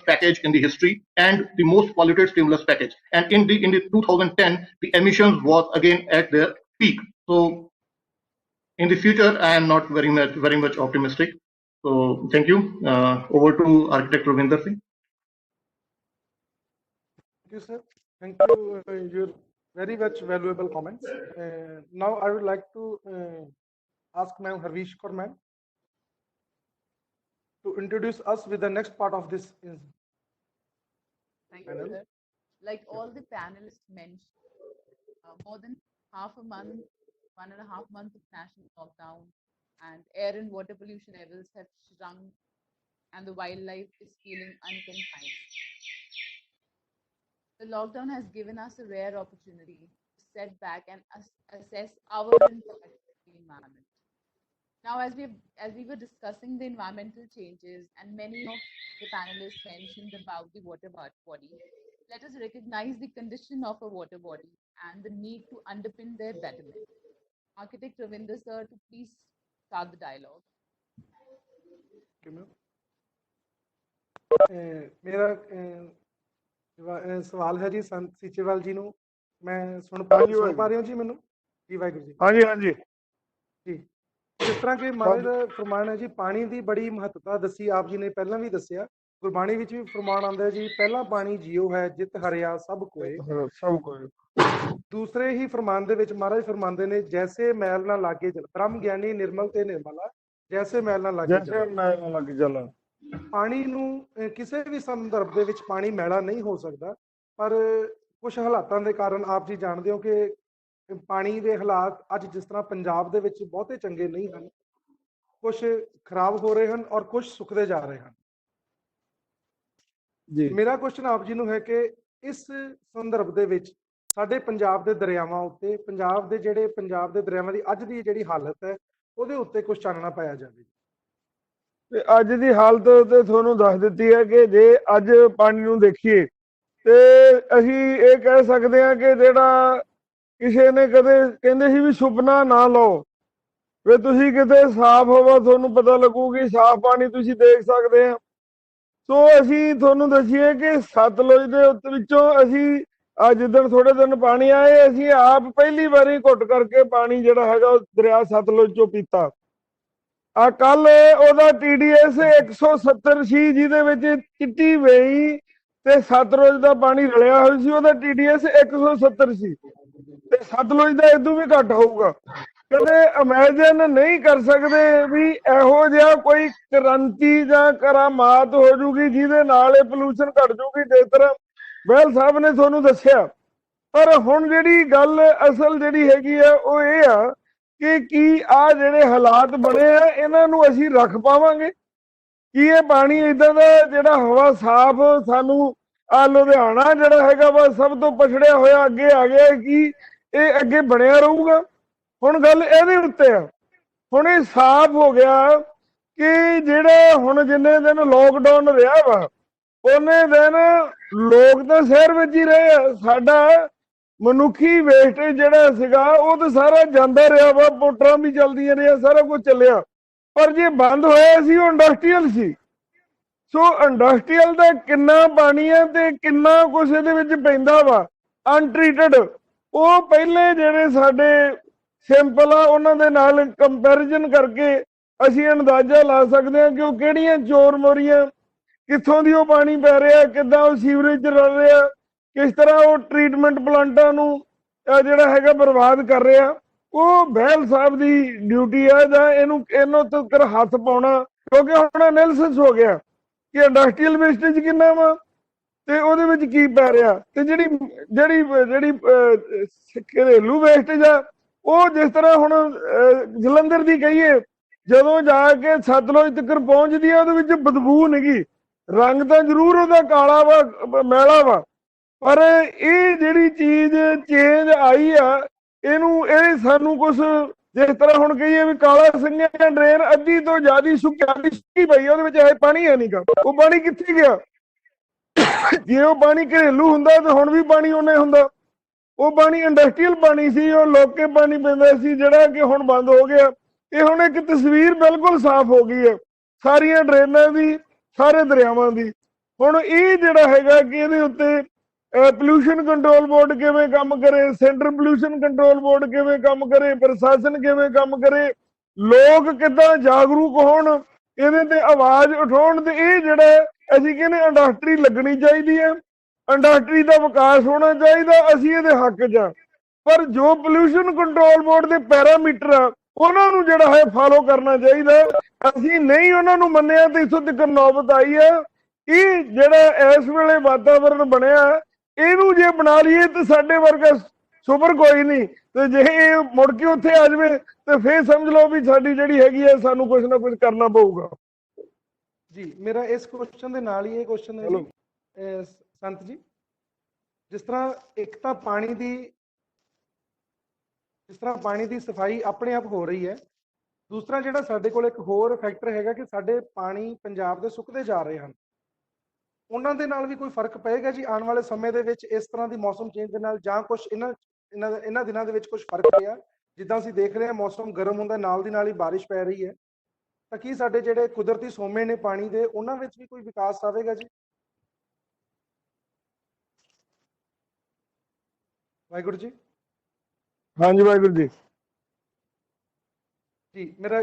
package in the history, and the most polluted stimulus package. And in the 2010, the emissions was again at their peak. So in the future, I am not very much optimistic. So thank you. Over to Architect Ravinder Singh. Thank you, sir. Thank you. Your very much valuable comments. Now I would like to ask Ma'am Harvish Kaur ma'am to introduce us with the next part of this Thank you, sir. Like all the panelists mentioned, more than half a month, 1.5 months of national lockdown, and air and water pollution levels have shrunk, and the wildlife is feeling unconfined. The lockdown has given us a rare opportunity to set back and assess our impact on the environment. Now, as we were discussing the environmental changes, and many of the panelists mentioned about the water body, let us recognize the condition of a water body and the need to underpin their betterment. Architect Ravinder sir, to please start the dialogue. मेरा सवाल है जी संत सीचेवाल जी ਨੂੰ ਮੈਂ ਸੁਣ ਪਾ ਰਹੀ ਹਾਂ ਜੀ ਮੈਨੂੰ ਜੀ ਵਾਹਿਗੁਰੂ ਜੀ ਹਾਂਜੀ ਹਾਂਜੀ ਜੀ ਜਿਸ ਤਰ੍ਹਾਂ ਕਿ ਮਹਾਰਾਜ ਦਾ ਫਰਮਾਨ ਹੈ ਜੀ ਪਾਣੀ ਦੀ ਬੜੀ ਮਹੱਤਤਾ ਦੱਸੀ ਆਪ ਜੀ ਨੇ ਪਹਿਲਾਂ ਵੀ ਦੱਸਿਆ ਗੁਰਬਾਣੀ ਵਿੱਚ ਵੀ ਫਰਮਾਨ ਆਉਂਦਾ ਜੀ ਪਹਿਲਾ ਪਾਣੀ ਜੀਓ ਹੈ ਜਿਤ ਹਰਿਆ ਸਭ ਕੋਏ ਦੂਸਰੇ ਹੀ ਫਰਮਾਨ ਦੇ ਵਿੱਚ ਮਹਾਰਾਜ ਫਰਮਾਉਂਦੇ ਨੇ ਜੈਸੇ ਮੈਲ ਨਾ ਲਾਗੇ ਜਲ ਬ੍ਰਹਮ ਗਿਆਨੀ ਨਿਰਮਲ ਤੇ ਨਿਰਮਲਾ ਜੈਸੇ ਮੈਲ ਨਾ ਲਾਗੇ ਜਲ ਪਾਣੀ ਨੂੰ ਕਿਸੇ ਵੀ ਸੰਦਰਭ ਦੇ ਵਿੱਚ ਪਾਣੀ ਮੈਲਾ ਨਹੀਂ ਹੋ ਸਕਦਾ ਪਰ ਕੁਝ ਹਾਲਾਤਾਂ ਦੇ ਕਾਰਨ ਆਪ ਜੀ ਜਾਣਦੇ ਹੋ ਕਿ ਪਾਣੀ ਦੇ ਹਾਲਾਤ ਅੱਜ ਜਿਸ ਤਰ੍ਹਾਂ ਪੰਜਾਬ ਦੇ ਵਿੱਚ ਬਹੁਤੇ ਚੰਗੇ ਨਹੀਂ ਹਨ ਕੁਝ ਖਰਾਬ ਹੋ ਰਹੇ ਹਨ ਔਰ ਕੁਝ ਸੁੱਕਦੇ ਜਾ ਰਹੇ ਹਨ ਜੀ ਮੇਰਾ ਕੁਐਸਚਨ ਆਪ ਜੀ ਨੂੰ ਹੈ ਕਿ ਇਸ ਸੰਦਰਭ ਦੇ ਵਿੱਚ ਸਾਡੇ ਪੰਜਾਬ ਦੇ ਦਰਿਆਵਾਂ ਉੱਤੇ ਪੰਜਾਬ ਦੇ ਦਰਿਆਵਾਂ ਦੀ ਅੱਜ ਦੀ ਜਿਹੜੀ ਹਾਲਤ ਹੈ ਉਹਦੇ ਉੱਤੇ ਕੁਝ ਚਾਨਣਾ ਪਾਇਆ ਜਾਵੇ ਤੇ ਅੱਜ ਦੀ ਹਾਲਤ ਤੇ ਤੁਹਾਨੂੰ ਦੱਸ ਦਿੱਤੀ ਹੈ ਕਿ ਜੇ ਅੱਜ ਪਾਣੀ ਨੂੰ ਦੇਖੀਏ ਤੇ ਅਸੀਂ ਇਹ ਕਹਿ ਸਕਦੇ ਹਾਂ ਕਿ ਜਿਹੜਾ ਕਿਸੇ ਨੇ ਕਦੇ ਕਹਿੰਦੇ ਸੀ ਵੀ ਸੁਪਨਾ ਨਾ ਲਓ ਵੀ ਤੁਸੀਂ ਕਿਤੇ ਸਾਫ਼ ਹਵਾ ਤੁਹਾਨੂੰ ਪਤਾ ਲੱਗੂਗੀ ਸਾਫ਼ ਪਾਣੀ ਤੁਸੀਂ ਦੇਖ ਸਕਦੇ ਆ ਸੋ ਅਸੀਂ ਤੁਹਾਨੂੰ ਦੱਸੀਏ ਕਿ ਸਤਲੁਜ ਦੇ ਵਿੱਚੋਂ ਅਸੀਂ ਅੱਜ ਜਿੱਦਣ ਥੋੜੇ ਦਿਨ ਪਾਣੀ ਆਏ ਅਸੀਂ ਆਪ ਪਹਿਲੀ ਵਾਰੀ ਘੁੱਟ ਕਰਕੇ ਪਾਣੀ ਜਿਹੜਾ ਹੈਗਾ ਦਰਿਆ ਸਤਲੁਜ ਚੋਂ ਪੀਤਾ ਆ ਕੱਲ ਉਹਦਾ TDS 170 ਸੀ ਜਿਹਦੇ ਵਿੱਚ ਚਿੱਟੀ ਵੇਈ ਤੇ ਸਤਲੁਜ ਦਾ ਪਾਣੀ ਰਲਿਆ ਹੋਇਆ ਸੀ ਉਹਦਾ TDS 170 ਸੀ ਤੇ ਸਤਲੁਜ ਦਾ ਇਦੋਂ ਵੀ ਘੱਟ ਹੋਊਗਾ ਕਦੇ ਇਮੇਜਿਨ ਨਹੀਂ ਕਰ ਸਕਦੇ ਵੀ ਇਹੋ ਜਿਹਾ ਕੋਈ ਕ੍ਰਾਂਤੀ ਜਾਂ ਕਰਾਮਾਤ ਹੋ ਜੂਗੀ ਜਿਹਦੇ ਨਾਲ ਇਹ ਪੋਲੂਸ਼ਨ ਘਟ ਜੂਗੀ ਜਿਸ ਤਰ੍ਹਾਂ ਬਹਿਲ ਸਾਹਿਬ ਨੇ ਤੁਹਾਨੂੰ ਦੱਸਿਆ ਪਰ ਹੁਣ ਜਿਹੜੀ ਗੱਲ ਅਸਲ ਜਿਹੜੀ ਹੈਗੀ ਆ ਉਹ ਇਹ ਆ ਕਿ ਕੀ ਆ ਜਿਹੜੇ ਹਾਲਾਤ ਬਣੇ ਆ ਇਹਨਾਂ ਨੂੰ ਅਸੀਂ ਰੱਖ ਪਾਵਾਂਗੇ ਕੀ ਇਹ ਪਾਣੀ ਇਦਾਂ ਦਾ ਜਿਹੜਾ ਹਵਾ ਸਾਫ਼ ਸਾਨੂੰ ਆ ਲੁਧਿਆਣਾ ਜਿਹੜਾ ਹੈਗਾ ਵਾ ਸਭ ਤੋਂ ਪਛੜਿਆ ਹੋਇਆ ਅੱਗੇ ਆ ਗਿਆ ਕੀ ਇਹ ਅੱਗੇ ਬਣਿਆ ਰਹੂਗਾ ਹੁਣ ਗੱਲ ਇਹਦੇ ਉੱਤੇ ਆ ਹੁਣ ਇਹ ਸਾਫ਼ ਹੋ ਗਿਆ ਕਿ ਜਿਹੜੇ ਹੁਣ ਜਿੰਨੇ ਦਿਨ ਲੋਕਡਾਊਨ ਰਿਹਾ ਵਾ ਉਹਨੇ ਦਿਨ ਲੋਕ ਤਾਂ ਸ਼ਹਿਰ ਵਿੱਚ ਹੀ ਰਹੇ ਆ ਸਾਡਾ ਮਨੁੱਖੀ ਵੇਸਟੇਜ ਜਿਹੜਾ ਸੀਗਾ ਉਹ ਤਾਂ ਸਾਰਾ ਜਾਂਦਾ ਰਿਹਾ ਵਾ ਮੋਟਰਾਂ ਵੀ ਚੱਲਦੀਆਂ ਰਹੀਆਂ ਸਾਰਾ ਕੁਝ ਚੱਲਿਆ ਪਰ ਜੇ ਬੰਦ ਹੋਇਆ ਸੀ ਉਹ ਇੰਡਸਟਰੀਅਲ ਸੀ ਸੋ ਇੰਡਸਟਰੀਅਲ ਦਾ ਕਿੰਨਾ ਪਾਣੀ ਹੈ ਤੇ ਕਿੰਨਾ ਕੁਛ ਇਹਦੇ ਵਿੱਚ ਪੈਂਦਾ ਵਾ ਅਨਟ੍ਰੀਟਡ ਉਹ ਪਹਿਲੇ ਜਿਹੜੇ ਸਾਡੇ ਸਿੰਪਲ ਆ ਉਹਨਾਂ ਦੇ ਨਾਲ ਕੰਪੈਰੀਜ਼ਨ ਕਰਕੇ ਅਸੀਂ ਅੰਦਾਜ਼ਾ ਲਾ ਸਕਦੇ ਹਾਂ ਕਿ ਉਹ ਕਿਹੜੀਆਂ ਚੋਰ ਮੋਰੀਆਂ ਕਿੱਥੋਂ ਦੀ ਉਹ ਪਾਣੀ ਪੈ ਰਿਹਾ ਕਿੱਦਾਂ ਉਹ ਸੀਵਰੇਜ 'ਚ ਰਲ ਰਿਹਾ ਕਿਸ ਤਰ੍ਹਾਂ ਉਹ ਟ੍ਰੀਟਮੈਂਟ ਪਲਾਂਟਾਂ ਨੂੰ ਜਿਹੜਾ ਹੈਗਾ ਬਰਬਾਦ ਕਰ ਰਿਹਾ ਉਹ ਬਹਿਲ ਸਾਹਿਬ ਦੀ ਡਿਊਟੀ ਹੈ ਜਾਂ ਇਹਨੂੰ ਤੱਕ ਹੱਥ ਪਾਉਣਾ ਕਿਉਂਕਿ ਹੁਣ ਐਨਾਲਿਸਿਸ ਹੋ ਗਿਆ ਕਿ ਇੰਡਸਟਰੀਅਲ ਵੇਸਟੇਜ ਕਿੰਨਾ ਵਾ ਤੇ ਉਹਦੇ ਵਿੱਚ ਕੀ ਪੈ ਰਿਹਾ ਤੇ ਜਿਹੜੀ ਘਰੇਲੂ ਵੇਸਟੇਜ ਆ ਉਹ ਜਿਸ ਤਰ੍ਹਾਂ ਹੁਣ ਜਲੰਧਰ ਦੀ ਕਹੀਏ ਜਦੋਂ ਜਾ ਕੇ ਸਤਲੁਜ ਤੱਕ ਪਹੁੰਚਦੀ ਆ ਉਹਦੇ ਵਿੱਚ ਬਦਬੂ ਨਹੀਂਗੀ ਰੰਗ ਤਾਂ ਜ਼ਰੂਰ ਉਹਦਾ ਕਾਲਾ ਵਾ ਮੈਲਾ ਵਾ ਪਰ ਇਹ ਜਿਹੜੀ ਚੀਜ਼ ਚੇਂਜ ਆਈ ਆ ਇਹ ਸਾਨੂੰ ਕੁਝ ਜਿਸ ਤਰ੍ਹਾਂ ਹੁਣ ਕਹੀਏ ਵੀ ਕਾਲਾ ਸਿੰਘਿਆ ਡਰੇਨ ਅੱਧੀ ਤੋਂ ਜ਼ਿਆਦਾ ਸੁੱਕੀ ਪਈ ਉਹਦੇ ਵਿੱਚ ਇਹ ਪਾਣੀ ਹੈ ਨਹੀਂਗਾ ਉਹ ਪਾਣੀ ਕਿੱਥੇ ਗਿਆ ਜੇ ਉਹ ਪਾਣੀ ਘਰੇਲੂ ਹੁੰਦਾ ਤਾਂ ਹੁਣ ਵੀ ਪਾਣੀ ਉਹਨੇ ਹੁੰਦਾ ਉਹ ਪਾਣੀ ਇੰਡਸਟਰੀਅਲ ਪਾਣੀ ਸੀ ਉਹ ਲੋਕੇ ਪਾਣੀ ਪੈਂਦਾ ਸੀ ਜਿਹੜਾ ਕਿ ਹੁਣ ਬੰਦ ਹੋ ਗਿਆ ਇਹ ਹੁਣ ਇੱਕ ਤਸਵੀਰ ਬਿਲਕੁਲ ਸਾਫ਼ ਹੋ ਗਈ ਹੈ ਸਾਰੀਆਂ ਡਰੇਨਾਂ ਦੀ ਸਾਰੇ ਦਰਿਆਵਾਂ ਦੀ ਹੁਣ ਇਹ ਜਿਹੜਾ ਹੈਗਾ ਕਿ ਇਹਦੇ ਉੱਤੇ ਪੋਲੂਸ਼ਨ ਕੰਟਰੋਲ ਬੋਰਡ ਕਿਵੇਂ ਕੰਮ ਕਰੇ ਸੈਂਟਰ ਪੋਲੂਸ਼ਨ ਕੰਟਰੋਲ ਬੋਰਡ ਕਿਵੇਂ ਕੰਮ ਕਰੇ ਪ੍ਰਸ਼ਾਸਨ ਕਿਵੇਂ ਕੰਮ ਕਰੇ ਲੋਕ ਕਿੱਦਾਂ ਜਾਗਰੂਕ ਹੋਣ ਇਹਦੇ ਤੇ ਆਵਾਜ਼ ਉਠਾਉਣ ਤੇ ਇਹ ਜਿਹੜਾ ਅਸੀਂ ਕਹਿੰਦੇ ਇੰਡਸਟਰੀ ਲੱਗਣੀ ਚਾਹੀਦੀ ਹੈ ਇੰਡਸਟਰੀ ਦਾ ਵਿਕਾਸ ਹੋਣਾ ਚਾਹੀਦਾ ਅਸੀਂ ਇਹਦੇ ਹੱਕ 'ਚ ਪਰ ਜੋ ਪੋਲੂਸ਼ਨ ਕੰਟਰੋਲ ਬੋਰਡ ਦੇ ਪੈਰਾਮੀਟਰ ਆ ਉਹਨਾਂ ਨੂੰ ਜਿਹੜਾ ਹੈ ਫਾਲੋ ਕਰਨਾ ਚਾਹੀਦਾ ਅਸੀਂ ਨਹੀਂ ਉਹਨਾਂ ਨੂੰ ਮੰਨਿਆ ਤੇ ਇੱਥੋਂ ਤੱਕ ਨੌਬਤ ਆਈ ਹੈ ਇਹ ਜਿਹੜਾ ਇਸ ਵੇਲੇ ਵਾਤਾਵਰਨ ਬਣਿਆ ਇਹਨੂੰ ਜੇ ਬਣਾ ਲਈਏ ਤੇ ਸਾਡੇ ਵਰਗਾ ਸੁਪਰ ਕੋਈ ਨਹੀਂ ਤੇ ਜੇ ਇਹ ਮੁੜ ਕੇ ਉੱਥੇ ਆ ਜਾਵੇ ਤੇ ਫੇਰ ਸਮਝ ਲਓ ਵੀ ਸਾਡੀ ਜਿਹੜੀ ਹੈਗੀ ਹੈ ਸਾਨੂੰ ਕੁਝ ਨਾ ਕੁਝ ਕਰਨਾ ਪਊਗਾ ਜੀ ਮੇਰਾ ਇਸ ਕੁਐਸਚਨ ਦੇ ਨਾਲ ਹੀ ਇਹ ਕੁਐਸਚਨ ਹੈ ਜੀ ਸੰਤ ਜੀ ਜਿਸ ਤਰ੍ਹਾਂ ਇੱਕ ਤਾਂ ਪਾਣੀ ਦੀ ਸਫਾਈ ਆਪਣੇ ਆਪ ਹੋ ਰਹੀ ਹੈ ਦੂਸਰਾ ਜਿਹੜਾ ਸਾਡੇ ਕੋਲ ਇੱਕ ਹੋਰ ਫੈਕਟਰ ਹੈਗਾ ਕਿ ਸਾਡੇ ਪਾਣੀ ਪੰਜਾਬ ਦੇ ਸੁੱਕਦੇ ਜਾ ਰਹੇ ਹਨ, ਉਹਨਾਂ ਦੇ ਨਾਲ ਵੀ ਕੋਈ ਫਰਕ ਪਏਗਾ ਜੀ ਆਉਣ ਵਾਲੇ ਸਮੇਂ ਦੇ ਵਿੱਚ ਇਸ ਤਰ੍ਹਾਂ ਦੀ ਮੌਸਮ ਚੇਂਜ ਦੇ ਨਾਲ, ਜਾਂ ਕੁਝ ਇਹਨਾਂ ਦਿਨਾਂ ਦੇ ਵਿੱਚ ਕੁਝ ਫਰਕ ਪਿਆ? ਜਿੱਦਾਂ ਅਸੀਂ ਦੇਖ ਰਹੇ ਹਾਂ ਮੌਸਮ ਗਰਮ ਹੁੰਦਾ, ਨਾਲ ਦੀ ਨਾਲ ਹੀ ਬਾਰਿਸ਼ ਪੈ ਰਹੀ ਹੈ, ਤਾਂ ਕੀ ਸਾਡੇ ਜਿਹੜੇ ਕੁਦਰਤੀ ਸੋਮੇ ਨੇ ਪਾਣੀ ਦੇ, ਉਹਨਾਂ ਵਿੱਚ ਵੀ ਕੋਈ ਵਿਕਾਸ ਆਵੇਗਾ ਜੀ? ਵਾਹਿਗੁਰੂ ਜੀ। ਹਾਂਜੀ ਵਾਹਿਗੁਰੂ ਜੀ। ਜੀ ਮੇਰਾ